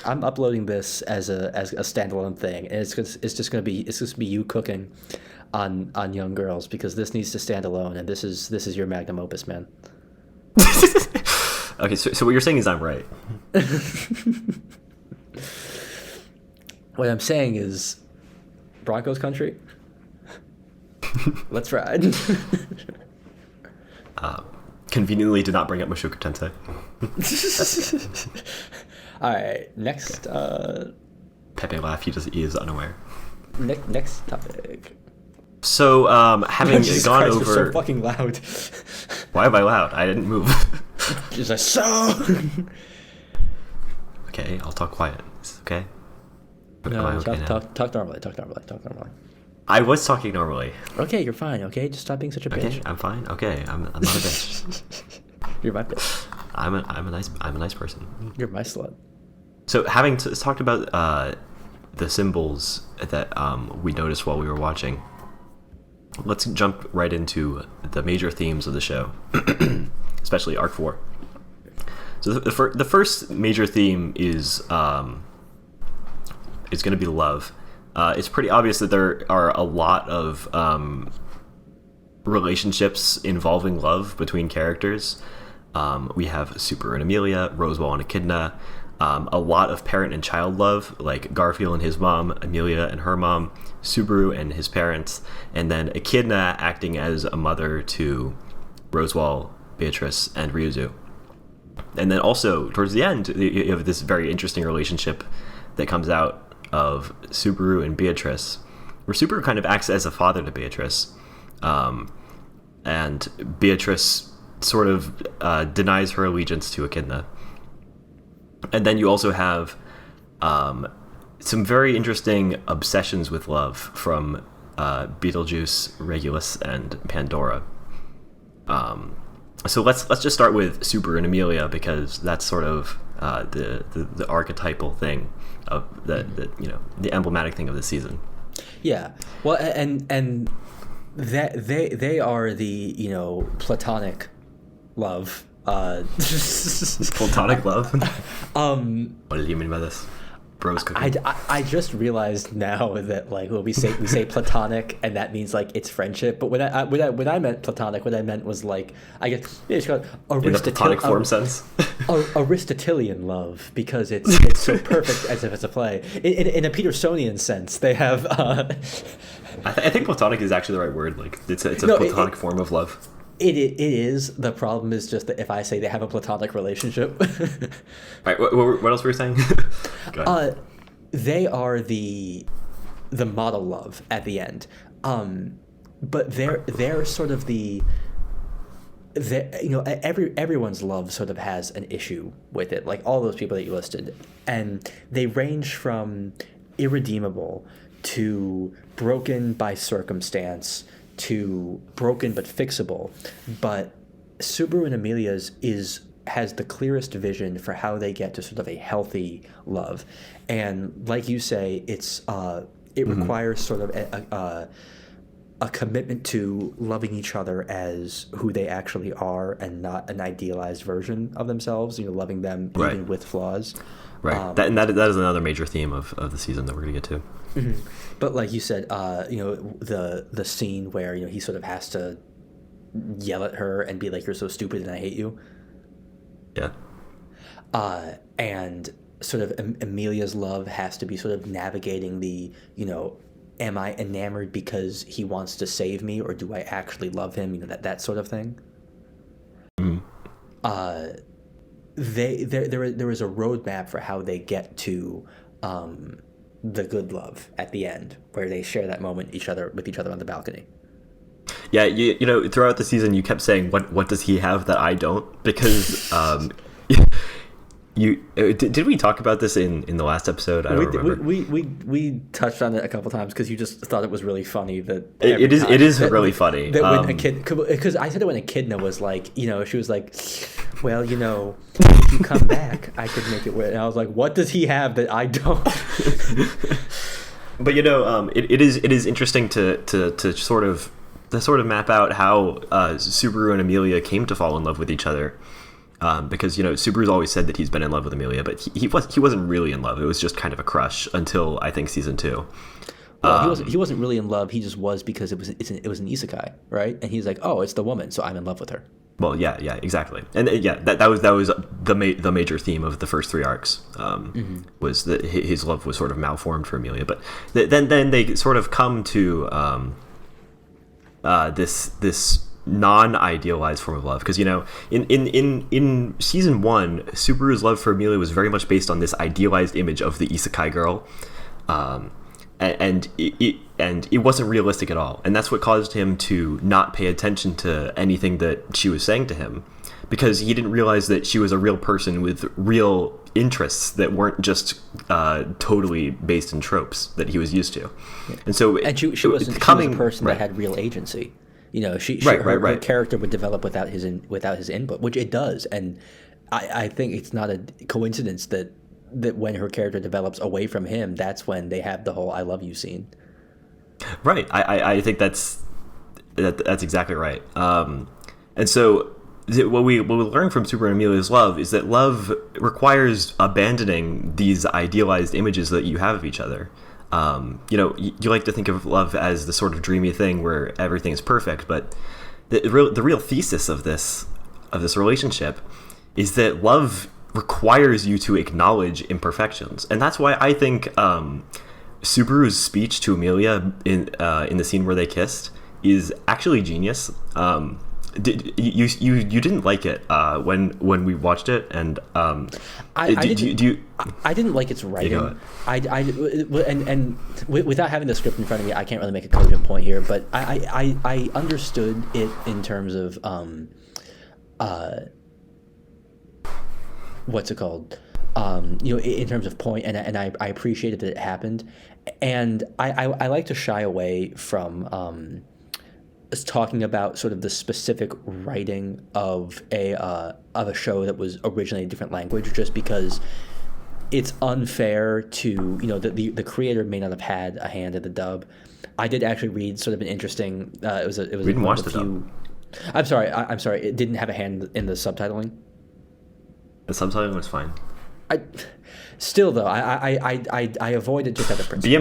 S1: I'm uploading this as a standalone thing, and it's just gonna be you cooking on young girls, because this needs to stand alone, and this is your magnum opus, man.
S2: Okay, so what you're saying is I'm right.
S1: What I'm saying is Broncos country. Let's ride.
S2: Conveniently did not bring up Mushoku Tensei.
S1: All right, next.
S2: Pepe laugh. He is unaware.
S1: Next topic.
S2: So, having
S1: Jesus
S2: gone
S1: Christ,
S2: over.
S1: you're so fucking loud.
S2: Why am I loud? I didn't move.
S1: Just like so.
S2: Okay, I'll talk quiet. It's okay. Am
S1: No,
S2: I okay now?
S1: talk normally. Talk normally.
S2: I was talking normally.
S1: Okay, you're fine. Okay, just stop being such a bitch.
S2: Okay, I'm fine. Okay, I'm not a bitch.
S1: You're my bitch.
S2: I'm a nice person.
S1: You're my slut.
S2: So having talked about the symbols that we noticed while we were watching, let's jump right into the major themes of the show, especially Arc 4. So the first major theme is going to be love. It's pretty obvious that there are a lot of relationships involving love between characters. We have Subaru and Emilia, Roswaal and Echidna, a lot of parent and child love, like Garfield and his mom, Emilia and her mom, Subaru and his parents, and then Echidna acting as a mother to Roswaal, Beatrice, and Ryuzu. And then also, towards the end, you have this very interesting relationship that comes out of Subaru and Beatrice, where Subaru kind of acts as a father to Beatrice, and Beatrice sort of denies her allegiance to Echidna. And then you also have some very interesting obsessions with love from Beetlejuice, Regulus, and Pandora. So let's just start with Subaru and Emilia, because that's sort of the archetypal thing of the emblematic thing of the season.
S1: Yeah, well, and that they are the platonic love.
S2: Platonic love. What do you mean by this? Bros cooking.
S1: I just realized now that when we say platonic, and that means it's friendship. But when I meant platonic, what I meant was I guess it's called
S2: in the platonic form sense.
S1: Aristotelian love, because it's so perfect as if it's a play. In a Petersonian sense, they have.
S2: I think platonic is actually the right word. It's a platonic form of love.
S1: It is. The problem is just that if I say they have a platonic relationship.
S2: Right. What else were you saying? Go ahead.
S1: They are the model love at the end, but they're sort of everyone's love sort of has an issue with it, like all those people that you listed, and they range from irredeemable to broken by circumstance to broken but fixable. But Subaru and Emilia's has the clearest vision for how they get to sort of a healthy love, and like you say, it requires sort of a commitment to loving each other as who they actually are, and not an idealized version of themselves. Loving them
S2: right.
S1: even with flaws.
S2: Right. That is another major theme of the season that we're gonna get to.
S1: Mm-hmm. But like you said, the scene where he sort of has to yell at her and be like, "You're so stupid and I hate you."
S2: Yeah.
S1: And sort of Emilia's love has to be sort of navigating the, am I enamored because he wants to save me, or do I actually love him? That sort of thing.
S2: Mm-hmm.
S1: There is a roadmap for how they get to the good love at the end, where they share that moment with each other on the balcony.
S2: Yeah, throughout the season you kept saying, what does he have that I don't? Because did we talk about this in the last episode? I don't remember.
S1: We touched on it a couple times because you just thought it was really funny that
S2: it is really funny
S1: that when a kid, because I said it when Echidna was she was like, well, if you come back I could make it work, and I was like, what does he have that I don't?
S2: But it is interesting to sort of map out how Subaru and Emilia came to fall in love with each other, because Subaru's always said that he's been in love with Emilia, but he wasn't really in love. It was just kind of a crush until I think season 2.
S1: Well, he wasn't really in love. He just was, because it was an isekai, right? And he's like, oh, it's the woman, so I'm in love with her.
S2: Well, yeah, exactly, and that was the major theme of the first three arcs. Was that his love was sort of malformed for Emilia, but then they sort of come to this non-idealized form of love, because in season 1, Subaru's love for Emilia was very much based on this idealized image of the isekai girl, and it wasn't realistic at all, and that's what caused him to not pay attention to anything that she was saying to him, because he didn't realize that she was a real person with real interests that weren't just totally based in tropes that he was used to. And so
S1: she was a person that had real agency. Her character would develop without his input, which it does, and I think it's not a coincidence that when her character develops away from him, that's when they have the whole "I love you" scene.
S2: Right. I think that's exactly right. And so what we learn from Subaru and Emilia's love is that love requires abandoning these idealized images that you have of each other. You like to think of love as the sort of dreamy thing where everything is perfect, but the real thesis of this relationship is that love requires you to acknowledge imperfections, and that's why I think Subaru's speech to Emilia in the scene where they kissed is actually genius. You didn't like it when we watched it, and
S1: I didn't like its writing. And without having the script in front of me, I can't really make a cogent point here. But I understood it in terms of what's it called? In terms of point, and I appreciated that it happened, and I like to shy away from talking about sort of the specific writing of a show that was originally a different language, just because it's unfair to the creator may not have had a hand in the dub. I did actually read sort of an interesting. It was. We
S2: didn't watch the dub.
S1: I'm sorry. It didn't have a hand in the subtitling.
S2: The subtitling was fine.
S1: Still though, I avoided just out of principle.
S2: Be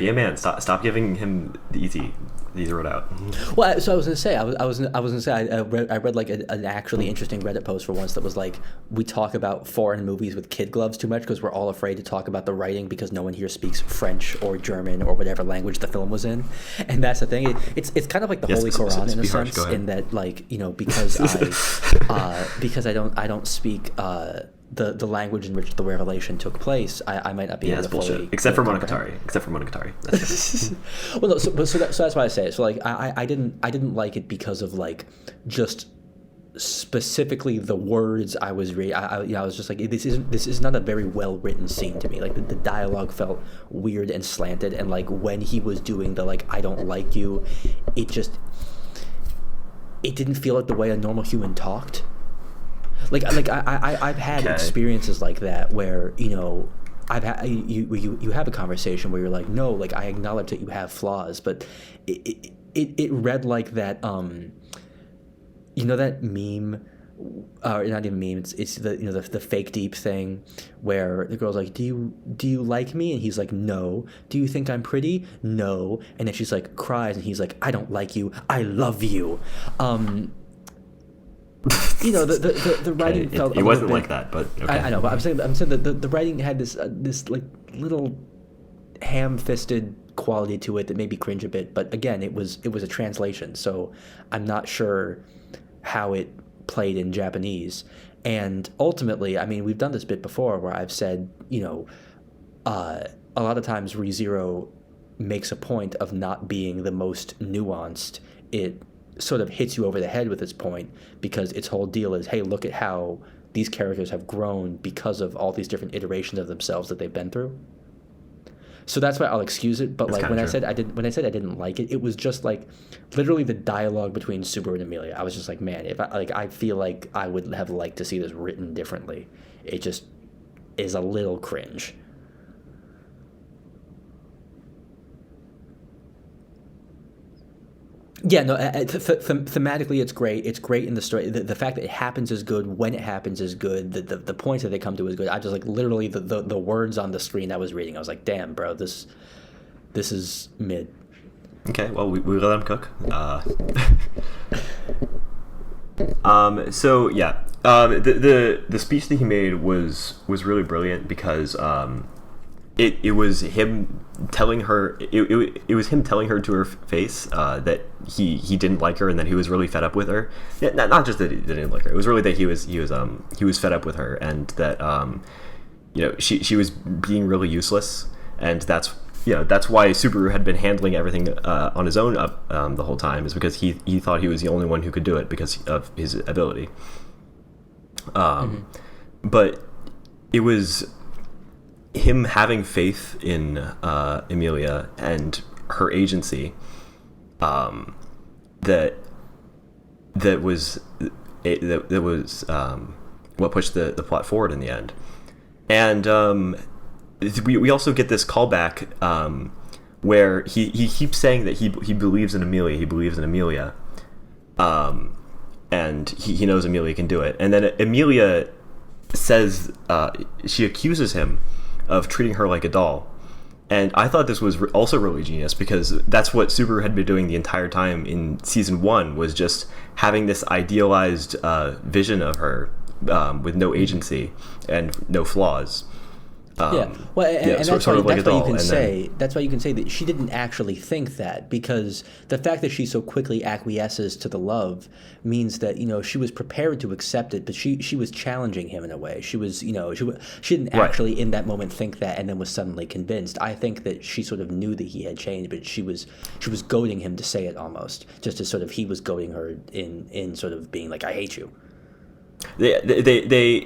S2: a man. Stop giving him the easy road out.
S1: Well, so I was gonna say, I read like an actually interesting Reddit post for once that was like, we talk about foreign movies with kid gloves too much because we're all afraid to talk about the writing because no one here speaks French or German or whatever language the film was in, and that's the thing. It's kind of like the Holy Quran in a sense, in that because I don't speak the language in which the revelation took place, I might not be able to fully.
S2: Except for Monogatari.
S1: Well, no, so that's why I say it. So like I didn't like it because of like just specifically the words I was reading. I was just like, this is not a very well written scene to me. Like the dialogue felt weird and slanted, and like when he was doing the like I don't like you, it didn't feel like the way a normal human talked. I've had experiences like that where I've had you have a conversation where you're like, no, like I acknowledge that you have flaws, but it read like that that meme, or not even meme, it's the fake deep thing where the girl's like, do you like me? And he's like, no. Do you think I'm pretty? No. And then she's like cries and he's like, I don't like you, I love you. The writing felt.
S2: It wasn't like that, but okay.
S1: I know, but I'm saying that the writing had this like little ham-fisted quality to it that made me cringe a bit. But again, it was a translation, so I'm not sure how it played in Japanese. And ultimately, I mean, we've done this bit before where I've said, a lot of times ReZero makes a point of not being the most nuanced. It sort of hits you over the head with its point because its whole deal is, hey, look at how these characters have grown because of all these different iterations of themselves that they've been through. So that's why I'll excuse it. But like when I said I didn't like it, it was just like literally the dialogue between Subaru and Emilia. I was just like, man, if I feel like I would have liked to see this written differently. It just is a little cringe. Yeah, no. Thematically, it's great. It's great in the story. The fact that it happens is good. When it happens is good. The points that they come to is good. I just like literally the words on the screen I was reading. I was like, damn, bro, this is mid.
S2: Okay, well we let them cook. The speech that he made was really brilliant because it was him telling her it was him telling her to her face that he didn't like her and that he was really fed up with her. Yeah, not just that he didn't like her. It was really that he was fed up with her, and that she was being really useless, and that's why Subaru had been handling everything on his own the whole time, is because he thought he was the only one who could do it because of his ability. But it was him having faith in Emilia and her agency that was what pushed the plot forward in the end. And we also get this callback where he keeps saying that he believes in Emilia, and he knows Emilia can do it. And then Emilia says she accuses him of treating her like a doll. And I thought this was also really genius, because that's what Subaru had been doing the entire time in season 1, was just having this idealized vision of her with no agency and no flaws.
S1: And that's why you can say that she didn't actually think that, because the fact that she so quickly acquiesces to the love means that she was prepared to accept it, but she was challenging him in a way. She was she didn't actually in that moment think that and then was suddenly convinced. I think that she sort of knew that he had changed, but she was goading him to say it, almost just as sort of he was goading her in sort of being like, I hate you.
S2: They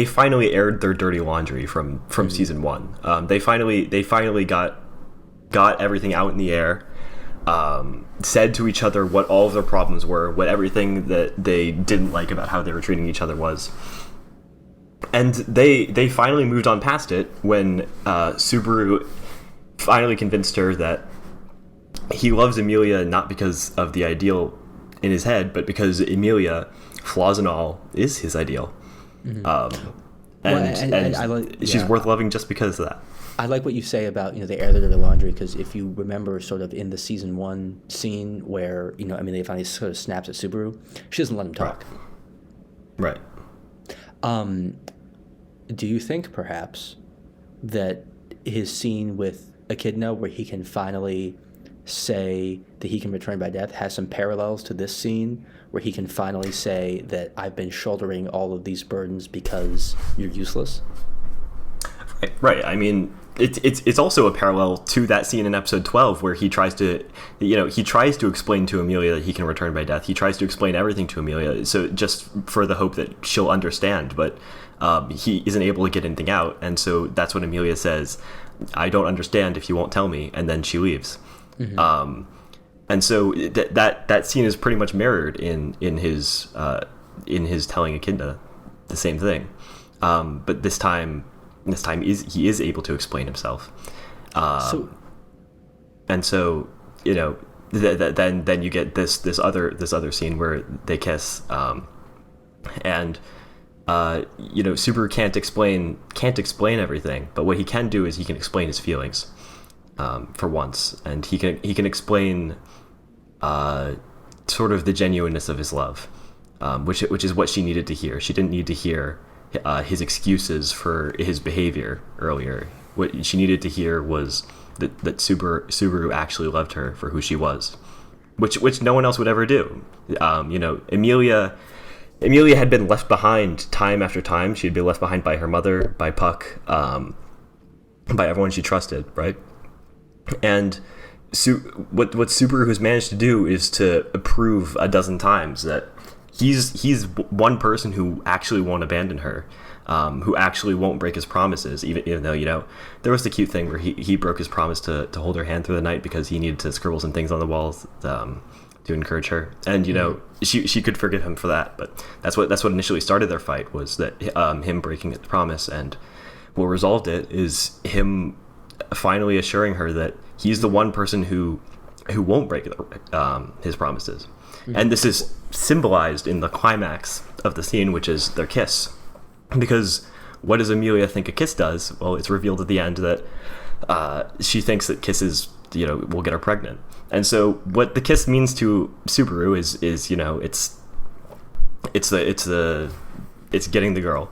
S2: finally aired their dirty laundry from season 1. They finally got everything out in the air, said to each other what all of their problems were, what everything that they didn't like about how they were treating each other was, and they finally moved on past it when Subaru finally convinced her that he loves Emilia not because of the ideal in his head, but because Emilia, flaws and all, is his ideal. She's worth loving just because of that.
S1: I like what you say about they air their dirty laundry, because if you remember sort of in the season 1 scene where Emilia finally sort of snaps at Subaru, she doesn't let him talk.
S2: Right.
S1: Do you think perhaps that his scene with Echidna, where he can finally say that he can return by death, has some parallels to this scene where he can finally say that I've been shouldering all of these burdens because you're useless?
S2: Right. I mean, it's also a parallel to that scene in episode 12 where he tries to explain to Emilia that he can return by death. He tries to explain everything to Emilia, so just for the hope that she'll understand, but he isn't able to get anything out, and so that's when Emilia says, I don't understand if you won't tell me, and then she leaves. And so that scene is pretty much mirrored in his telling Echidna the same thing, but this time he is able to explain himself, and so then you get this other scene where they kiss, and Subaru can't explain everything, but what he can do is he can explain his feelings. For once, and he can explain sort of the genuineness of his love, which is what she needed to hear. She didn't need to hear his excuses for his behavior earlier. What she needed to hear was that Subaru actually loved her for who she was, which no one else would ever do. Emilia had been left behind time after time. She had been left behind by her mother, by Puck, by everyone she trusted, right? And what Subaru has managed to do is to prove a dozen times that he's one person who actually won't abandon her, who actually won't break his promises, even though there was the cute thing where he broke his promise to hold her hand through the night because he needed to scribble some things on the walls to encourage her, and she could forgive him for that, but that's what initially started their fight, was that him breaking the promise, and what resolved it is him finally assuring her that he's the one person who won't break his promises. And this is symbolized in the climax of the scene, which is their kiss, because what does Emilia think a kiss does? Well, it's revealed at the end that she thinks that kisses will get her pregnant. And so what the kiss means to Subaru is it's getting the girl,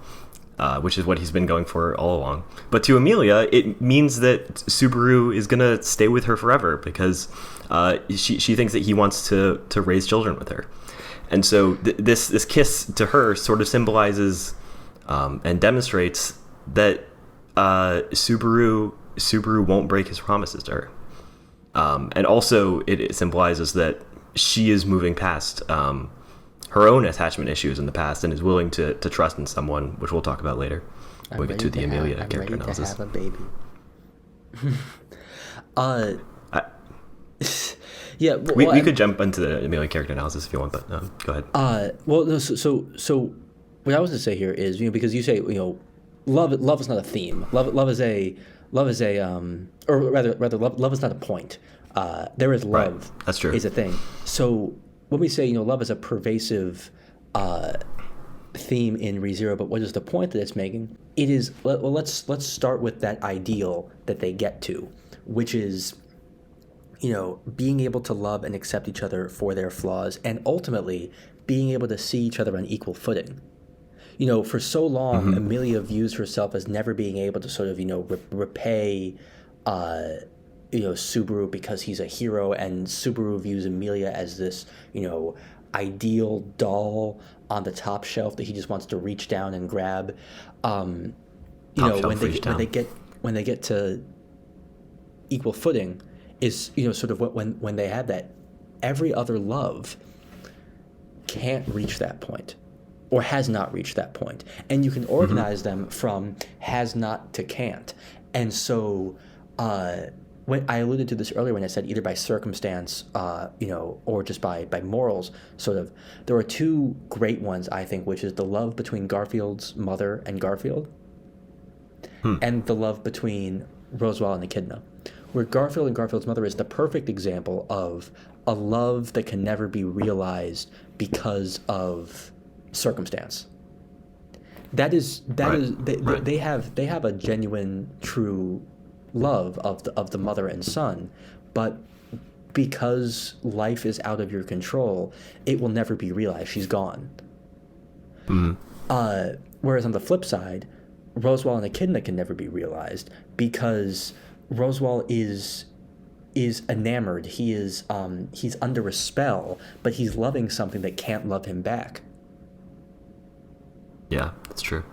S2: which is what he's been going for all along. But to Emilia, it means that Subaru is gonna stay with her forever because she thinks that he wants to raise children with her, and so this kiss to her sort of symbolizes and demonstrates that Subaru won't break his promises to her, and also it symbolizes that she is moving past her own attachment issues in the past and is willing to trust in someone, which we'll talk about later. We'll get to the Emilia character analysis.
S1: I'm ready to have a baby. Yeah,
S2: we could jump into the Emilia character analysis if you want, but go ahead.
S1: Well, no, so what I was to say here is, because you say, love is not a theme. Love is a or rather love is not a point. There is love.
S2: Right. That's true.
S1: Is a thing. So when we say, love is a pervasive theme in ReZero, but what is the point that it's making? It is, well, let's start with that ideal that they get to, which is, being able to love and accept each other for their flaws, and ultimately being able to see each other on equal footing. For so long, mm-hmm. Emilia views herself as never being able to sort of, repay, Subaru because he's a hero, and Subaru views Emilia as this, ideal doll on the top shelf that he just wants to reach down and grab. When they get to equal footing is, sort of when they have that, every other love can't reach that point. Or has not reached that point. And you can organize mm-hmm. them from has not to can't. And so when I alluded to this earlier when I said either by circumstance, or just by morals, sort of, there are two great ones, I think, which is the love between Garfield's mother and Garfield, and the love between Roswaal and Echidna, where Garfield and Garfield's mother is the perfect example of a love that can never be realized because of circumstance. They have a genuine, true love of the mother and son, but because life is out of your control, it will never be realized. She's gone. Mm-hmm. Whereas on the flip side, Roswaal and Echidna can never be realized because Roswaal is enamored. He's under a spell, but he's loving something that can't love him back.
S2: Yeah, that's true.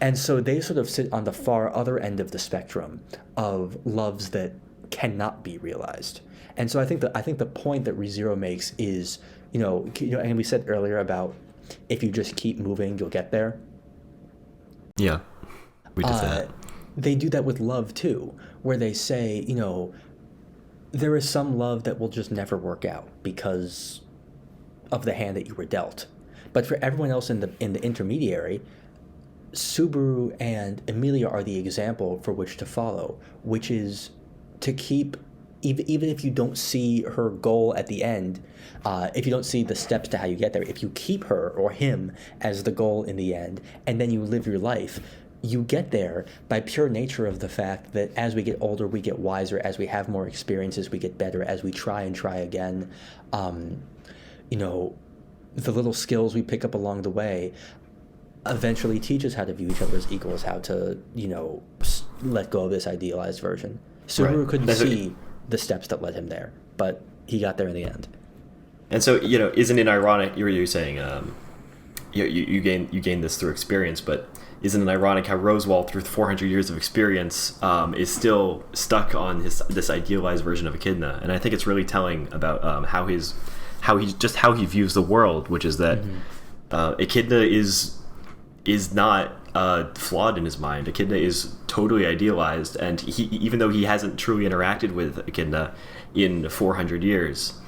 S1: And so they sort of sit on the far other end of the spectrum of loves that cannot be realized. And so I think the point that ReZero makes is, and we said earlier about if you just keep moving, you'll get there.
S2: Yeah, we did that.
S1: They do that with love too, where they say, there is some love that will just never work out because of the hand that you were dealt. But for everyone else in the intermediary, Subaru and Emilia are the example for which to follow, which is to keep, even if you don't see her goal at the end, if you don't see the steps to how you get there, if you keep her or him as the goal in the end, and then you live your life, you get there by pure nature of the fact that as we get older, we get wiser, as we have more experiences, we get better, as we try again. The little skills we pick up along the way eventually teach us how to view each other as equals, how to, let go of this idealized version. Subaru couldn't see the steps that led him there, but he got there in the end. And
S2: so, isn't it ironic, you're saying, you gain this through experience, but isn't it ironic how Roswaal, through 400 years of experience, is still stuck on this idealized version of Echidna? And I think it's really telling about how he views the world, which is that Echidna is not flawed in his mind. Echidna is totally idealized, and even though he hasn't truly interacted with Echidna in 400 years,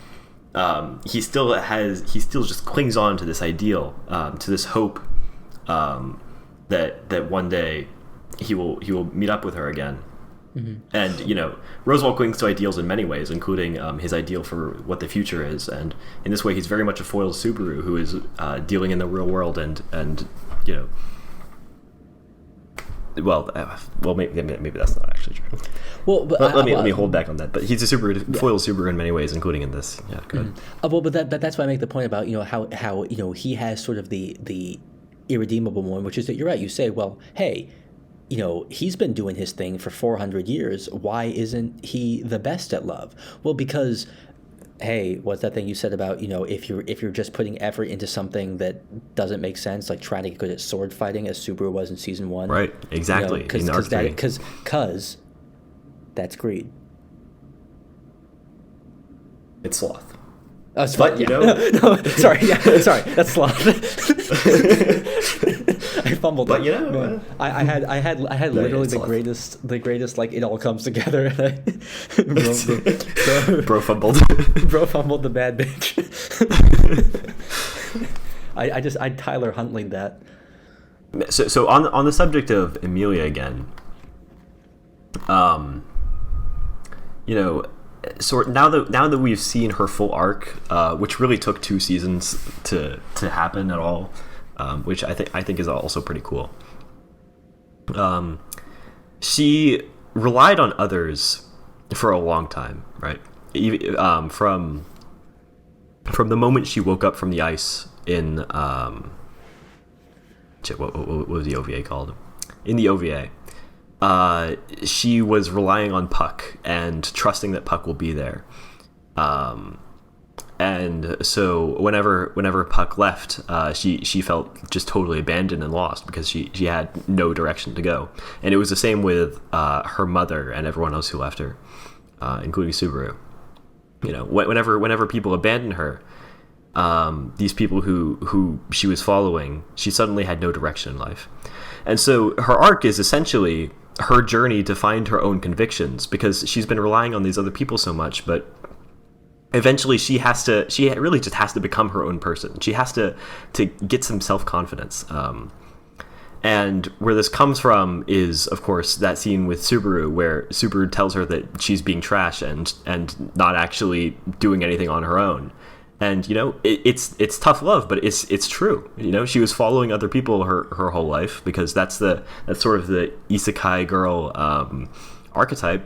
S2: he still just clings on to this ideal, to this hope that one day he will meet up with her again. Mm-hmm. And Roswaal clings to ideals in many ways, including his ideal for what the future is, and in this way he's very much a foil to Subaru, who is dealing in the real world and maybe that's not actually true.
S1: Well, but
S2: let me hold back on that. But he's a foil Subaru in many ways, including in this. Yeah, go ahead.
S1: Well, but that's why I make the point about how he has sort of the irredeemable one, which is that you're right. You say, well, hey, he's been doing his thing for 400 years. Why isn't he the best at love? Well, because, hey, what's that thing you said about, if you're just putting effort into something that doesn't make sense, like trying to get good at sword fighting as Subaru was in season 1.
S2: Right, exactly.
S1: Because that's greed.
S2: It's sloth.
S1: Oh, it's but, sorry, that's sloth. I fumbled.
S2: But
S1: man, I had literally the greatest like it all comes together.
S2: Bro fumbled.
S1: Bro fumbled the bad bitch. I Tyler Huntley'd that.
S2: So on the subject of Emilia again, so now that we've seen her full arc, which really took 2 seasons to happen at all, which I think is also pretty cool. She relied on others for a long time, right? From the moment she woke up from the ice in what was the OVA called? In the OVA. She was relying on Puck and trusting that Puck will be there. And so whenever Puck left, she felt just totally abandoned and lost because she had no direction to go. And it was the same with her mother and everyone else who left her, including Subaru. Whenever people abandoned her, these people who she was following, she suddenly had no direction in life. And so her arc is essentially her journey to find her own convictions, because she's been relying on these other people so much, but eventually she really just has to become her own person. She has to get some self-confidence. And where this comes from is, of course, that scene with Subaru where Subaru tells her that she's being trash and not actually doing anything on her own. And it's tough love, but it's true. She was following other people her whole life because that's sort of the isekai girl archetype.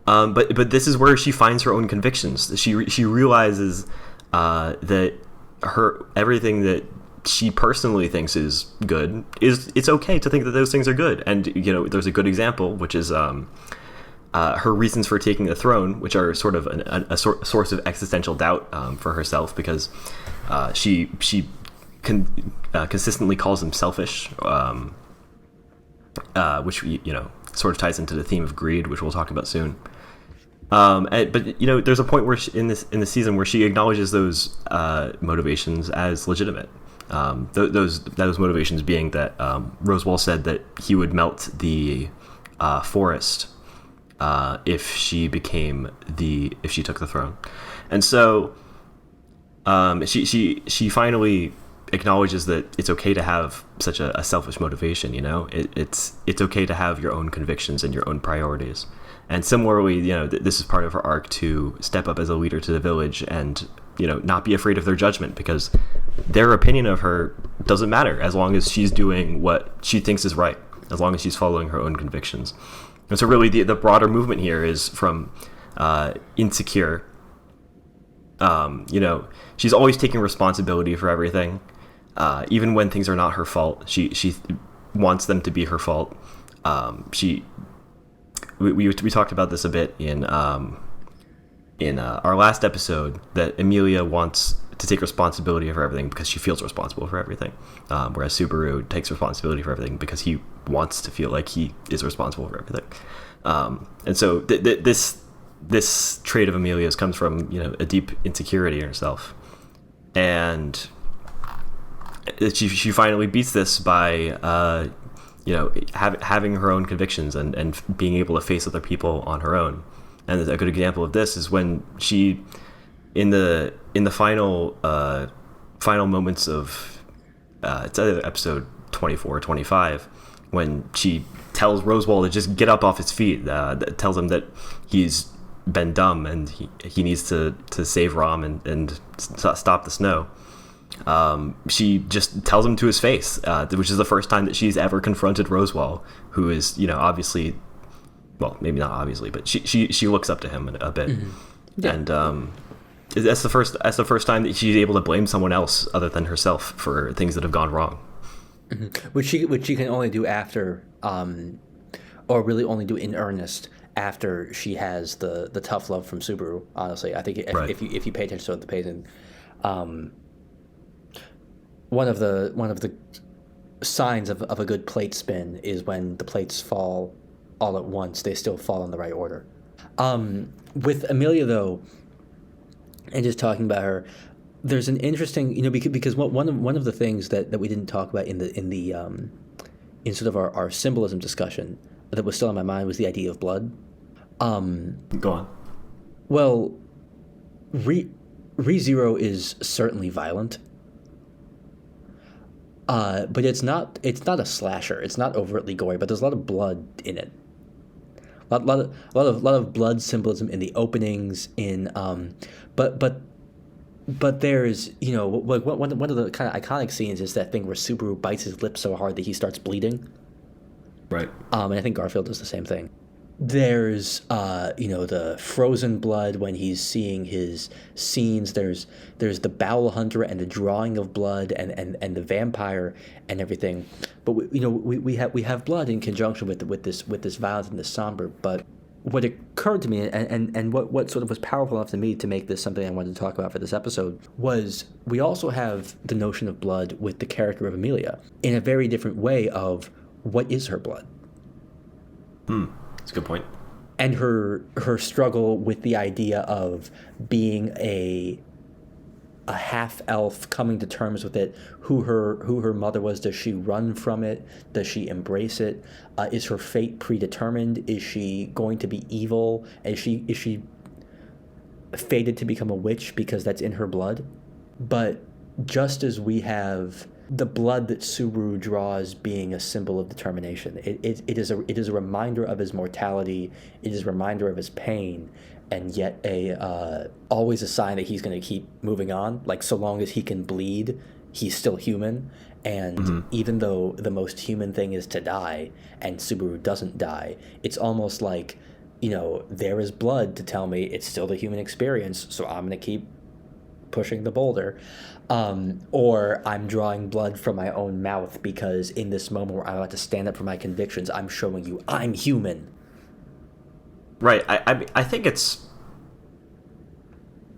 S2: But this is where she finds her own convictions. She realizes that everything that she personally thinks is good it's okay to think that those things are good. And there's a good example, which is her reasons for taking the throne, which are sort of a source of existential doubt for herself, because she consistently calls him selfish, which sort of ties into the theme of greed, which we'll talk about soon. But there's a point where in the season where she acknowledges those motivations as legitimate. Those motivations being that Roswaal said that he would melt the forest if she took the throne. And so she finally acknowledges that it's okay to have such a selfish motivation. It's okay to have your own convictions and your own priorities. And similarly, this is part of her arc to step up as a leader to the village and not be afraid of their judgment, because their opinion of her doesn't matter as long as she's doing what she thinks is right, as long as she's following her own convictions. And so really the broader movement here is from insecure. She's always taking responsibility for everything, even when things are not her fault. She wants them to be her fault. We talked about this a bit in our last episode, that Emilia wants to take responsibility for everything because she feels responsible for everything, whereas Subaru takes responsibility for everything because he wants to feel like he is responsible for everything. And so this trait of Emilia's comes from a deep insecurity in herself, and she finally beats this by having her own convictions and being able to face other people on her own. And a good example of this is when she, in the final moments of it's either episode 24 or 25, when she tells Roswaal to just get up off his feet, tells him that he's been dumb and he needs to save Rom and stop the snow. she just tells him to his face, which is the first time that she's ever confronted Roswaal, who is, obviously, well, maybe not obviously, but she looks up to him a bit. Mm-hmm. Yeah. And that's the first time that she's able to blame someone else other than herself for things that have gone wrong.
S1: Mm-hmm. Which she can only do after, or really only do in earnest after she has the tough love from Subaru. Honestly, I think if you pay attention to the pacing, one of the signs of a good plate spin is when the plates fall all at once. They still fall in the right order. With Emilia though, and just talking about her, there's an interesting, because one of the things that we didn't talk about in sort of our symbolism discussion that was still on my mind was the idea of blood.
S2: Go on.
S1: Well, ReZero is certainly violent, but it's not a slasher. It's not overtly gory, but there's a lot of blood in it. A lot of blood symbolism in the openings. But there's one of the kind of iconic scenes is that thing where Subaru bites his lip so hard that he starts bleeding.
S2: Right.
S1: And I think Garfield does the same thing. There's the frozen blood when he's seeing his scenes. There's the bowel hunter and the drawing of blood and the vampire and everything. But we have blood in conjunction with this violence and this somber. But what occurred to me and what sort of was powerful enough to me to make this something I wanted to talk about for this episode was we also have the notion of blood with the character of Emilia in a very different way of what is her blood.
S2: That's a good point.
S1: And her struggle with the idea of being a half elf, coming to terms with it, who her mother was. Does she run from it? Does she embrace it? Is her fate predetermined? Is she going to be evil? Is she fated to become a witch because that's in her blood? But just as we have the blood that Subaru draws being a symbol of determination, it is a reminder of his mortality. It is a reminder of his pain, and yet always a sign that he's going to keep moving on. Like, so long as he can bleed, he's still human. And even though the most human thing is to die, and Subaru doesn't die, it's almost like, there is blood to tell me it's still the human experience, so I'm going to keep pushing the boulder. Or I'm drawing blood from my own mouth because in this moment where I'm about to stand up for my convictions, I'm showing you I'm human.
S2: Right. I think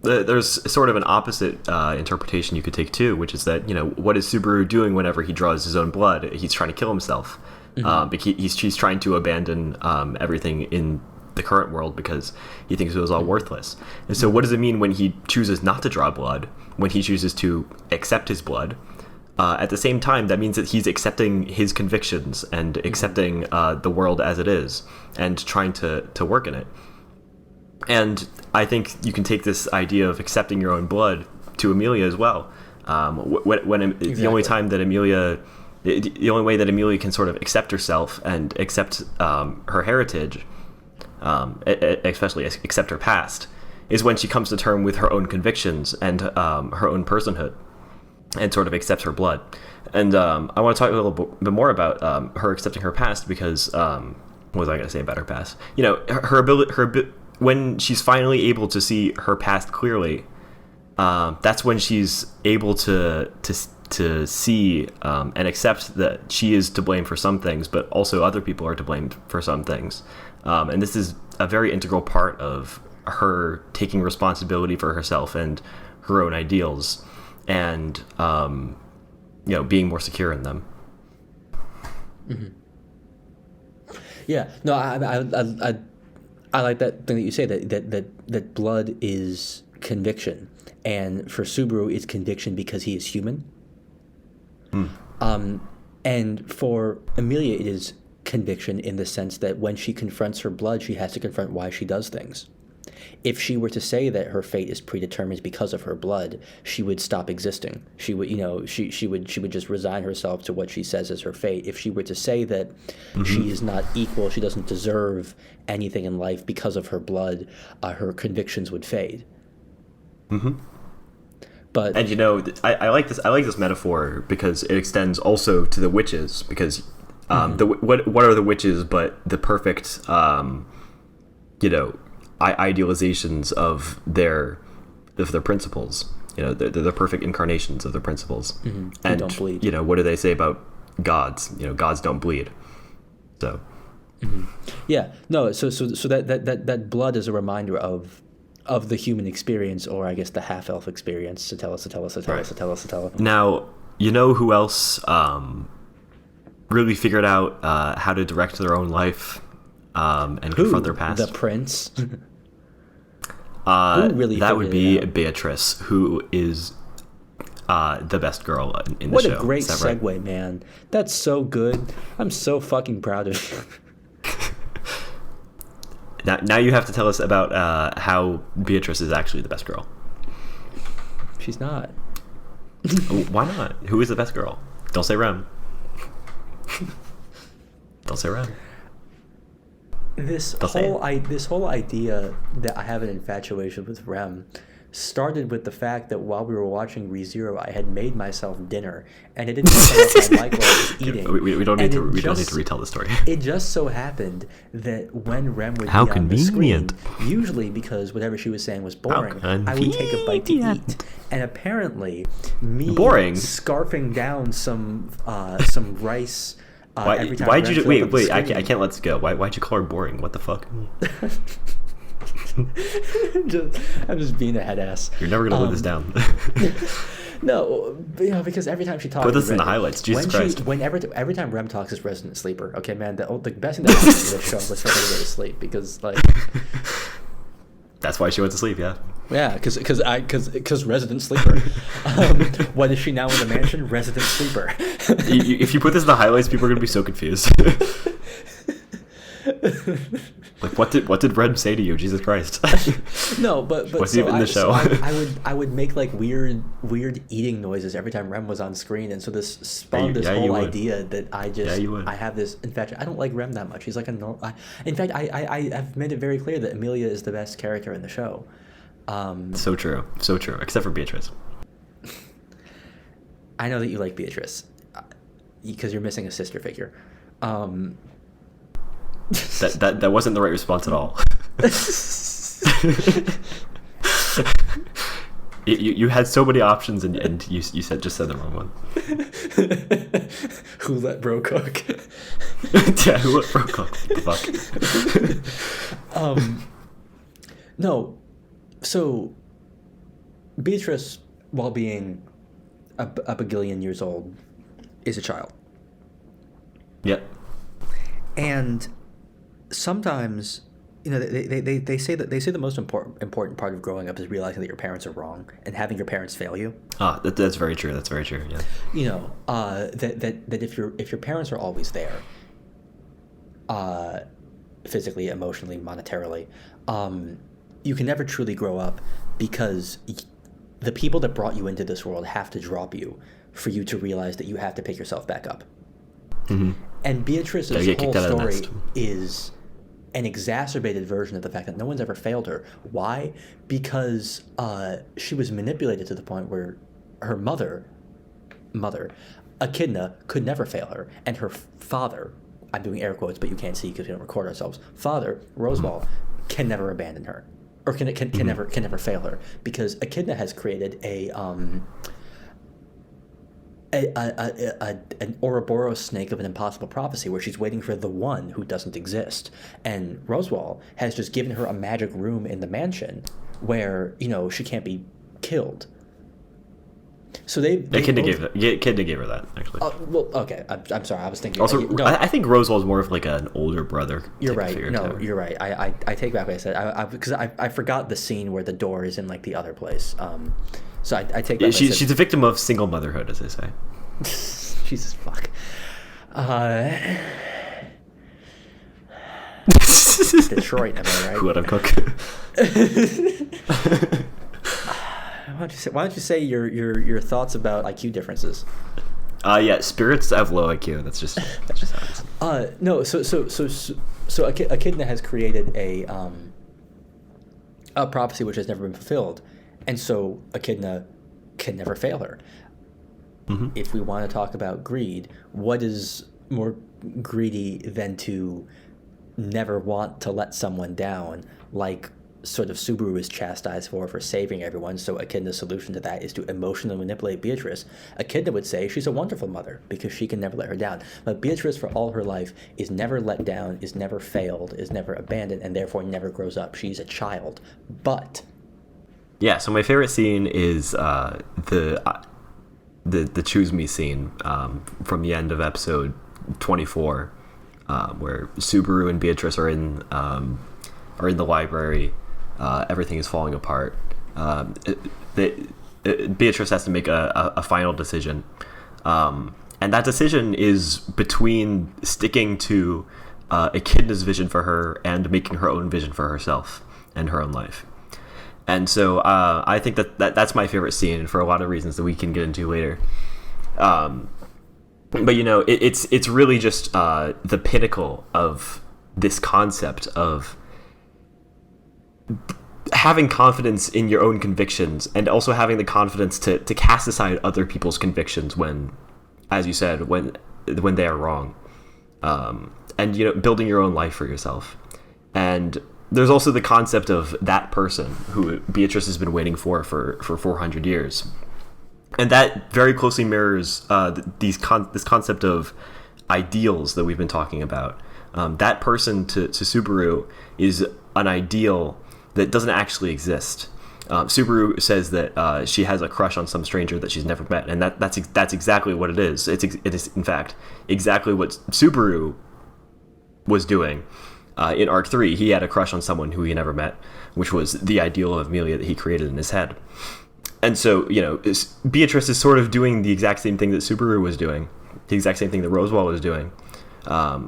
S2: there's sort of an opposite interpretation you could take too, which is that, what is Subaru doing whenever he draws his own blood? He's trying to kill himself. He's trying to abandon everything in the current world because he thinks it was all worthless. And so what does it mean when he chooses not to draw blood, when he chooses to accept his blood? At the same time, that means that he's accepting his convictions and accepting the world as it is and trying to work in it. And I think you can take this idea of accepting your own blood to Emilia as well. Exactly. The only time that the only way that Emilia can sort of accept herself and accept her heritage, especially accept her past, is when she comes to terms with her own convictions and her own personhood, and sort of accepts her blood. And I want to talk a little bit more about her accepting her past because what was I going to say about her past? Her ability, when she's finally able to see her past clearly, that's when she's able to see and accept that she is to blame for some things, but also other people are to blame for some things. And this is a very integral part of her taking responsibility for herself and her own ideals, and being more secure in them.
S1: Mm-hmm. Yeah, no, I like that thing that you say that blood is conviction, and for Subaru, it's conviction because he is human. And for Emilia, it is conviction in the sense that when she confronts her blood, she has to confront why she does things. If she were to say that her fate is predetermined because of her blood, she would stop existing. She would, she would just resign herself to what she says is her fate. If she were to say that she is not equal, she doesn't deserve anything in life because of her blood, her convictions would fade. But
S2: And I like this. I like this metaphor because it extends also to the witches. Because what are the witches but the perfect idealizations of their principles. They're the perfect incarnations of their principles. And
S1: don't bleed.
S2: What do they say about gods? Gods don't bleed. So
S1: yeah, no. So that blood is a reminder of the human experience, or I guess the half-elf experience. To tell us.
S2: Now, who else really figured out how to direct their own life and confront their past?
S1: The prince.
S2: That would be Beatrice, who is the best girl in the show.
S1: What a great segue,
S2: right?
S1: man. That's so good. I'm so fucking proud of you.
S2: Now you have to tell us about how Beatrice is actually the best girl.
S1: She's not.
S2: Why not? Who is the best girl? Don't say Rem. Don't say Rem.
S1: This whole idea that I have an infatuation with Rem started with the fact that while we were watching ReZero, I had made myself dinner, and it didn't come up I like what I was eating.
S2: We don't need to retell the story.
S1: It just so happened that when Rem would
S2: How
S1: be on the screen,
S2: convenient.
S1: usually because whatever she was saying was boring, I would take a bite to eat. And apparently, me scarfing down some rice. Every time
S2: why'd you wait?
S1: screen,
S2: I can't let this go. Why'd you call her boring? What the fuck?
S1: I'm just being a head ass.
S2: You're never gonna live this down.
S1: No, because every time she talks,
S2: put this in the highlights. Jesus Christ!
S1: Every time Rem talks, is resident sleeper. Okay, man. The best thing that happened in this show was for her to go to sleep because
S2: that's why she went to sleep. Yeah.
S1: Yeah, because resident sleeper. What is she now in the mansion? Resident sleeper.
S2: If you put this in the highlights, people are gonna be so confused. Like, what did Red say to you? Jesus Christ!
S1: No, but
S2: what's even in the show?
S1: I would make like weird eating noises every time Rem was on screen, and so this spawned this whole idea that I have this. In fact, I don't like Rem that much. He's like in fact, I have made it very clear that Emilia is the best character in the show.
S2: So true, except for Beatrice.
S1: I know that you like Beatrice because you're missing a sister figure.
S2: That wasn't the right response at all. you had so many options and you said the wrong one.
S1: Who let bro cook?
S2: Yeah, who let bro cook? What the fuck?
S1: No. So, Beatrice, while being a bagillion years old, is a child.
S2: Yep.
S1: And sometimes, they say the most important part of growing up is realizing that your parents are wrong and having your parents fail you.
S2: That's very true. That's very true. Yeah.
S1: That if your parents are always there, physically, emotionally, monetarily, you can never truly grow up because the people that brought you into this world have to drop you for you to realize that you have to pick yourself back up. Mm-hmm. And Beatrice's whole story is an exacerbated version of the fact that no one's ever failed her. Why? Because she was manipulated to the point where her mother, Echidna, could never fail her, and her father, I'm doing air quotes, but you can't see because we don't record ourselves, father, Roswaal, can never abandon her, or can never fail her, because Echidna has created an Ouroboros snake of an impossible prophecy where she's waiting for the one who doesn't exist. And Roswaal has just given her a magic room in the mansion where, she can't be killed. So
S2: Echidna gave her that, actually.
S1: Well, okay. I'm sorry. I was thinking.
S2: Also, I think Roswaal is more of like an older brother.
S1: You're right. No, you're right. I take back what I said. Because I forgot the scene where the door is in like the other place. So I take back.
S2: She's a victim of single motherhood, as they say.
S1: Jesus fuck. Detroit, am I right?
S2: Who let him cook?
S1: Why don't you say your thoughts about IQ differences?
S2: Yeah, spirits have low IQ. That's just how it is.
S1: No. So Echidna has created a prophecy which has never been fulfilled, and so Echidna can never fail her.
S2: Mm-hmm.
S1: If we want to talk about greed, what is more greedy than to never want to let someone down, like sort of Subaru is chastised for saving everyone? So Echidna's solution to that is to emotionally manipulate Beatrice. Echidna would say she's a wonderful mother because she can never let her down. But Beatrice, for all her life, is never let down, is never failed, is never abandoned, and therefore never grows up. She's a child. But
S2: yeah, so my favorite scene is the choose me scene from the end of episode 24, where Subaru and Beatrice are in the library. Everything is falling apart. Beatrice has to make a final decision, and that decision is between sticking to Echidna's vision for her and making her own vision for herself and her own life. And so I think that's my favorite scene for a lot of reasons that we can get into later. But it's really just the pinnacle of this concept of having confidence in your own convictions and also having the confidence to cast aside other people's convictions when, as you said, when they are wrong, and building your own life for yourself. And there's also the concept of that person who Beatrice has been waiting for 400 years. And that very closely mirrors this concept of ideals that we've been talking about. That person to Subaru is an ideal that doesn't actually exist. Subaru says that she has a crush on some stranger that she's never met, and that's exactly what it is. It is in fact exactly what Subaru was doing. In Arc 3, he had a crush on someone who he never met, which was the ideal of Emilia that he created in his head. And so, Beatrice is sort of doing the exact same thing that Subaru was doing, the exact same thing that Roswaal was doing,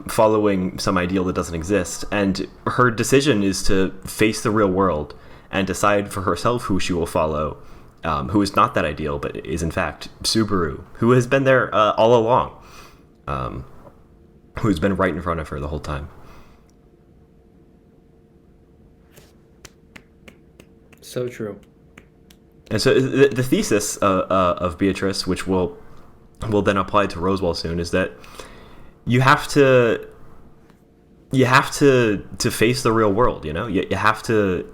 S2: following some ideal that doesn't exist. And her decision is to face the real world and decide for herself who she will follow, who is not that ideal, but is in fact Subaru, who has been there all along, who's been right in front of her the whole time.
S1: So true.
S2: And so the thesis of Beatrice, which will then apply to Roswaal soon, is that you have to face the real world. You have to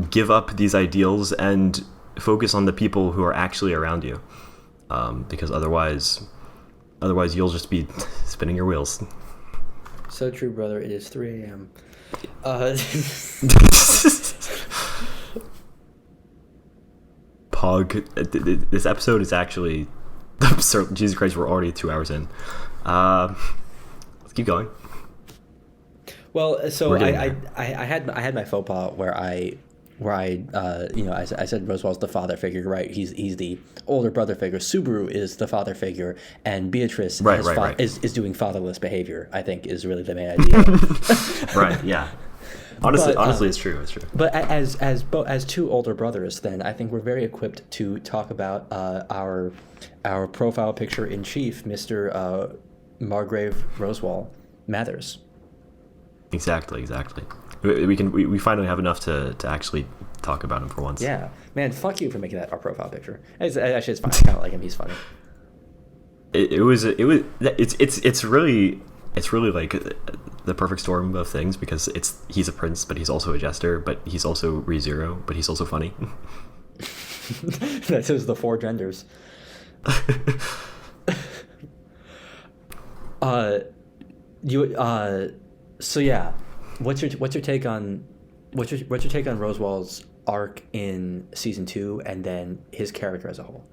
S2: give up these ideals and focus on the people who are actually around you, because otherwise you'll just be spinning your wheels.
S1: So true, brother. It is 3 a.m.
S2: Pog. This episode is actually absurd. Jesus Christ, we're already 2 hours in. Let's keep going.
S1: Well, so I had my faux pas where I said Roswaal's the father figure, right? He's the older brother figure. Subaru is the father figure, and Beatrice is doing fatherless behavior. I think is really the main idea.
S2: Right. Yeah. Honestly, it's true. It's true.
S1: But as two older brothers, then I think we're very equipped to talk about our profile picture in chief, Mr. Margrave Roswaal Mathers.
S2: Exactly. We finally have enough to actually talk about him for once.
S1: Yeah, man, fuck you for making that our profile picture. Actually, it's fine. I kind of like him. He's funny.
S2: It's really like the perfect storm of things, because he's a prince, but he's also a jester, but he's also ReZero, but he's also funny.
S1: That is the 4 genders. So yeah, what's your take on Roswaal's arc in season 2, and then his character as a whole?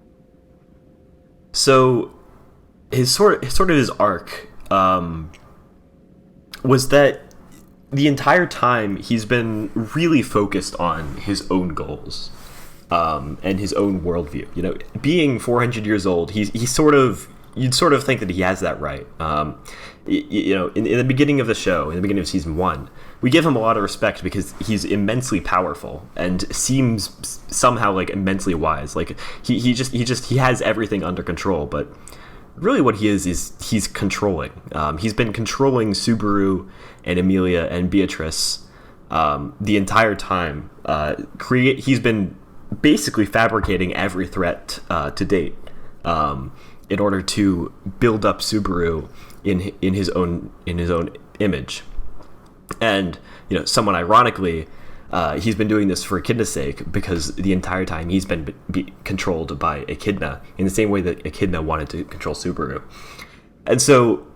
S2: So his arc was that the entire time he's been really focused on his own goals, and his own worldview. Being 400 years old, you'd sort of think that he has that right. In the beginning of the show, in the beginning of season 1, we give him a lot of respect because he's immensely powerful and seems somehow like immensely wise. Like he has everything under control, but really what he is he's controlling. He's been controlling Subaru and Emilia and Beatrice the entire time. He's been basically fabricating every threat to date in order to build up Subaru in his own image. And somewhat ironically, he's been doing this for Echidna's sake, because the entire time he's been controlled by Echidna in the same way that Echidna wanted to control Subaru. And so,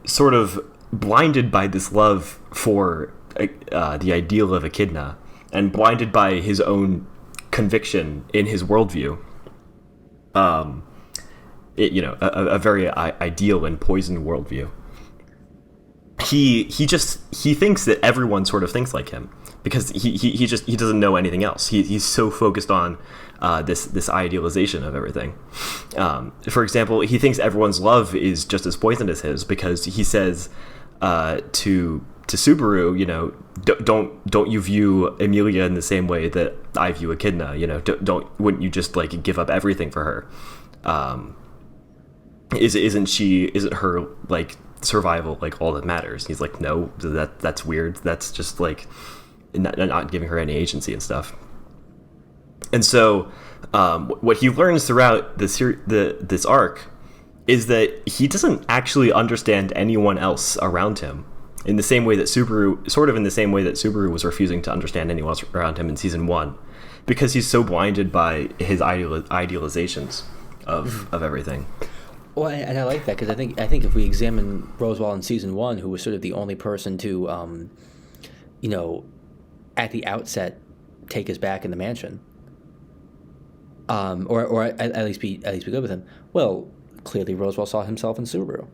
S2: sort of blinded by this love for the ideal of Echidna, and blinded by his own conviction in his worldview, a very ideal and poisoned worldview. He thinks that everyone sort of thinks like him, because he doesn't know anything else. He's so focused on this idealization of everything. For example, he thinks everyone's love is just as poison as his, because he says to Subaru, don't you view Emilia in the same way that I view Echidna? Wouldn't you just like give up everything for her? Isn't her like survival like all that matters? He's like, no, that's weird. That's just like not giving her any agency and stuff. And so what he learns throughout this arc is that he doesn't actually understand anyone else around him in the same way that Subaru was refusing to understand anyone else around him in season 1, because he's so blinded by his idealizations of everything.
S1: Well, and I like that, because I think if we examine Roswaal in season 1, who was sort of the only person to, at the outset, take us back in the mansion, or at least be good with him. Well, clearly Roswaal saw himself in Subaru.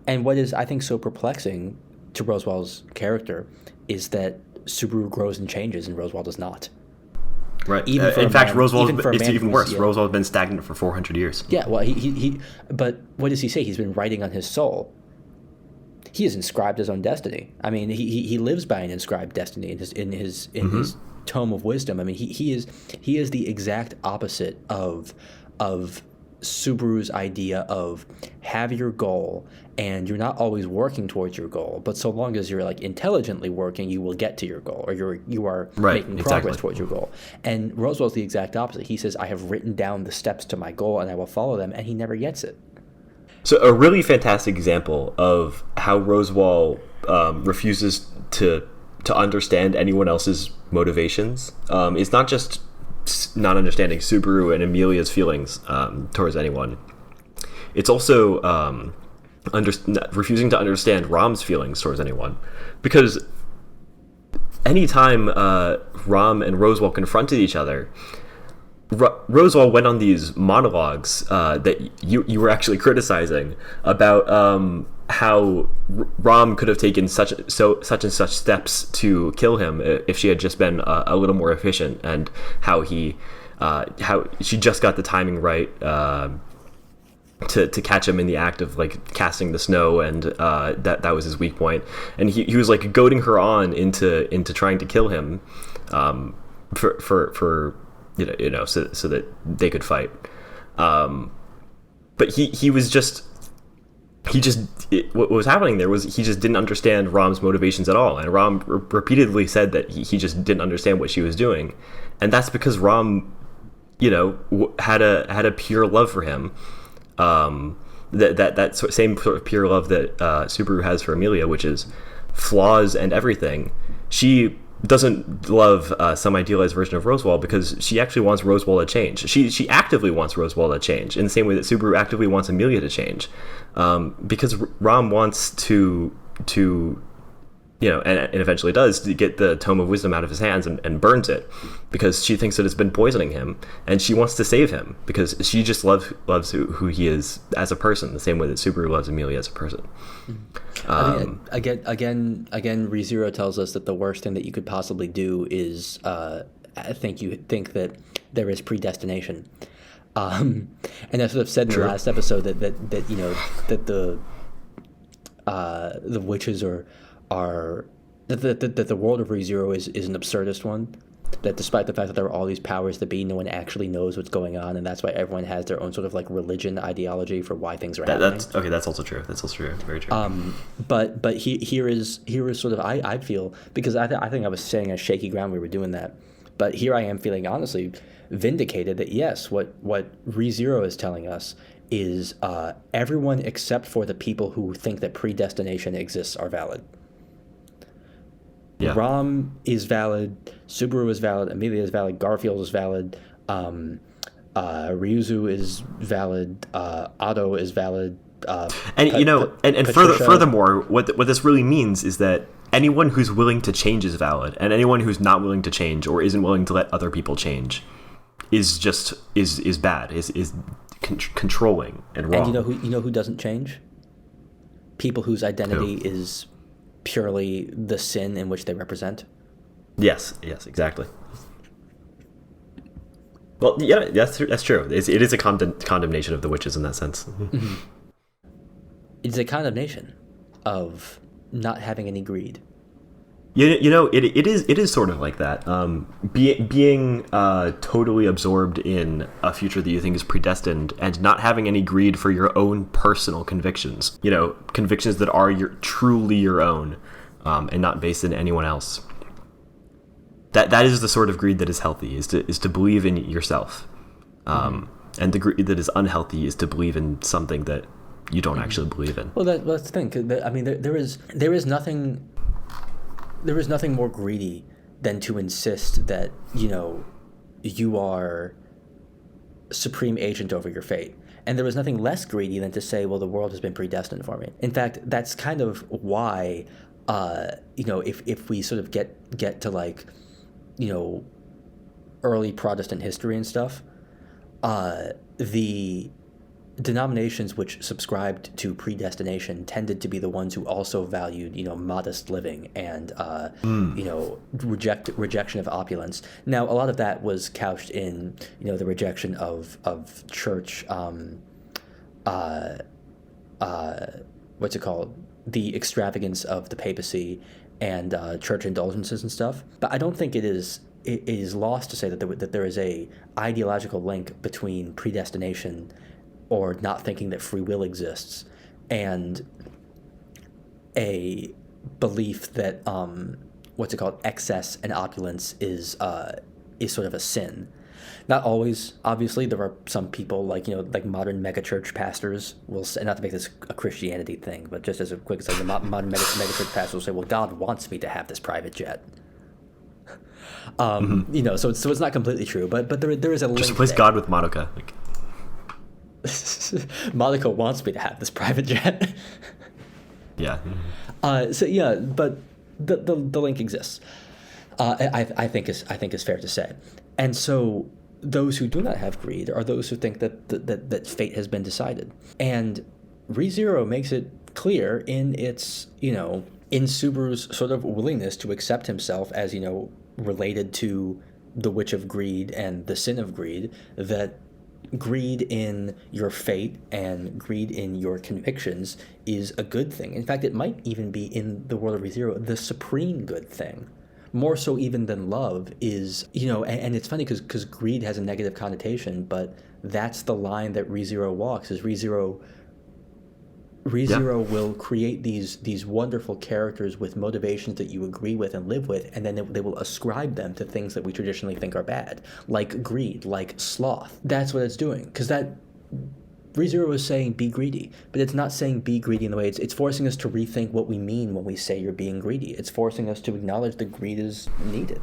S1: And what is, I think, so perplexing to Roswaal's character is that Subaru grows and changes, and Roswaal does not.
S2: Right. In fact, it's even worse. Roswaal has been stagnant for 400 years.
S1: Yeah. Well, but what does he say? He's been writing on his soul. He has inscribed his own destiny. I mean, he lives by an inscribed destiny in his tome of wisdom. I mean, he is the exact opposite of Subaru's idea of have your goal, and you're not always working towards your goal, but so long as you're like intelligently working, you will get to your goal, or you are making progress towards your goal. And Roswell's the exact opposite. He says, I have written down the steps to my goal and I will follow them, and he never gets it.
S2: So a really fantastic example of how Roswaal refuses to understand anyone else's motivations is not just not understanding Subaru and Emilia's feelings towards anyone. It's also refusing to understand Ram's feelings towards anyone, because anytime Ram and Roswaal confronted each other, Roswaal went on these monologues that you were actually criticizing about how Ram could have taken such and such steps to kill him if she had just been a little more efficient, and how she just got the timing right to catch him in the act of like casting the snow, and that was his weak point, and he was like goading her on into trying to kill him for so that they could fight. But what was happening there was he just didn't understand Ram's motivations at all, and Ram repeatedly said that he just didn't understand what she was doing, and that's because Ram, had a pure love for him, that same sort of pure love that Subaru has for Emilia, which is flaws and everything. She doesn't love some idealized version of Roswaal because she actually wants Roswaal to change. She actively wants Roswaal to change in the same way that Subaru actively wants Emilia to change, because Ram wants to and eventually does, to get the Tome of Wisdom out of his hands and burns it, because she thinks that it's been poisoning him, and she wants to save him because she just loves who he is as a person, the same way that Subaru loves Emilia as a person.
S1: Again, ReZero tells us that the worst thing that you could possibly do is think that there is predestination, and I sort of said in the last episode that the witches are that the world of ReZero is an absurdist one. That despite the fact that there are all these powers that be, no one actually knows what's going on, and that's why everyone has their own sort of like religion ideology for why things are happening.
S2: That's also true. That's also true. Very true.
S1: But here is sort of I feel, because I think I was saying a shaky ground we were doing that, But here I am feeling honestly vindicated that yes, what ReZero is telling us is everyone except for the people who think that predestination exists are valid.
S2: Yeah.
S1: Rom is valid, Subaru is valid, Emilia is valid, Garfield is valid, Ryuzu is valid, Otto is valid.
S2: Furthermore, what this really means is that anyone who's willing to change is valid, and anyone who's not willing to change or isn't willing to let other people change is bad, is controlling and wrong.
S1: And you know who doesn't change? People whose identity is purely the sin in which they represent.
S2: Yes, exactly. Well, yeah, that's true. It is a condemnation of the witches in that sense.
S1: Mm-hmm. It's a condemnation of not having any greed.
S2: It is sort of like that. Being totally absorbed in a future that you think is predestined and not having any greed for your own personal convictions. Convictions that are truly your own, and not based in anyone else. That is the sort of greed that is healthy, is to believe in yourself. And the greed that is unhealthy is to believe in something that you don't actually believe in.
S1: Well, that's the thing. I mean, there is nothing more greedy than to insist that you are supreme agent over your fate. And there is nothing less greedy than to say, well, the world has been predestined for me. In fact, that's kind of why, if we sort of get to like, early Protestant history and stuff, the denominations which subscribed to predestination tended to be the ones who also valued, modest living and, rejection of opulence. Now, a lot of that was couched in, the rejection of church, what's it called? The extravagance of the papacy and church indulgences and stuff. But I don't think it is lost to say that there is a ideological link between predestination or not thinking that free will exists and a belief that excess and opulence is sort of a sin. Not always, obviously. There are some people like modern megachurch pastors will say, not to make this a Christianity thing, but just as a quick aside, the modern megachurch pastors will say, well, God wants me to have this private jet. So it's not completely true, but there is a link.
S2: Just replace God with Madoka.
S1: Monaco wants me to have this private jet.
S2: Yeah.
S1: But the link exists. I think is fair to say. And so those who do not have greed are those who think that fate has been decided. And ReZero makes it clear in its in Subaru's sort of willingness to accept himself as related to the witch of greed and the sin of greed, that greed in your fate and greed in your convictions is a good thing. In fact, it might even be, in the world of ReZero, the supreme good thing. More so even than love is, and it's funny because greed has a negative connotation, but that's the line that ReZero walks, is ReZero will create these wonderful characters with motivations that you agree with and live with, and then they will ascribe them to things that we traditionally think are bad, like greed, like sloth. That's what it's doing, because that ReZero is saying be greedy, but it's not saying be greedy in the way it's forcing us to rethink what we mean when we say you're being greedy. It's forcing us to acknowledge that greed is needed.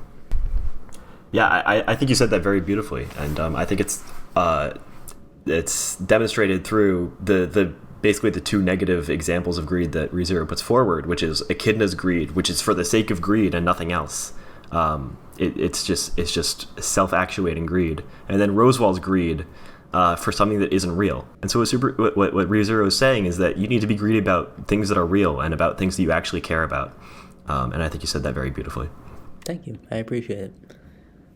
S2: Yeah, I think you said that very beautifully, and I think it's demonstrated through the basically the two negative examples of greed that ReZero puts forward, which is Echidna's greed, which is for the sake of greed and nothing else. It's just self-actuating greed, and then Roswaal's greed for something that isn't real. And so what ReZero is saying is that you need to be greedy about things that are real and about things that you actually care about. And I think you said that very beautifully.
S1: Thank you. I appreciate it.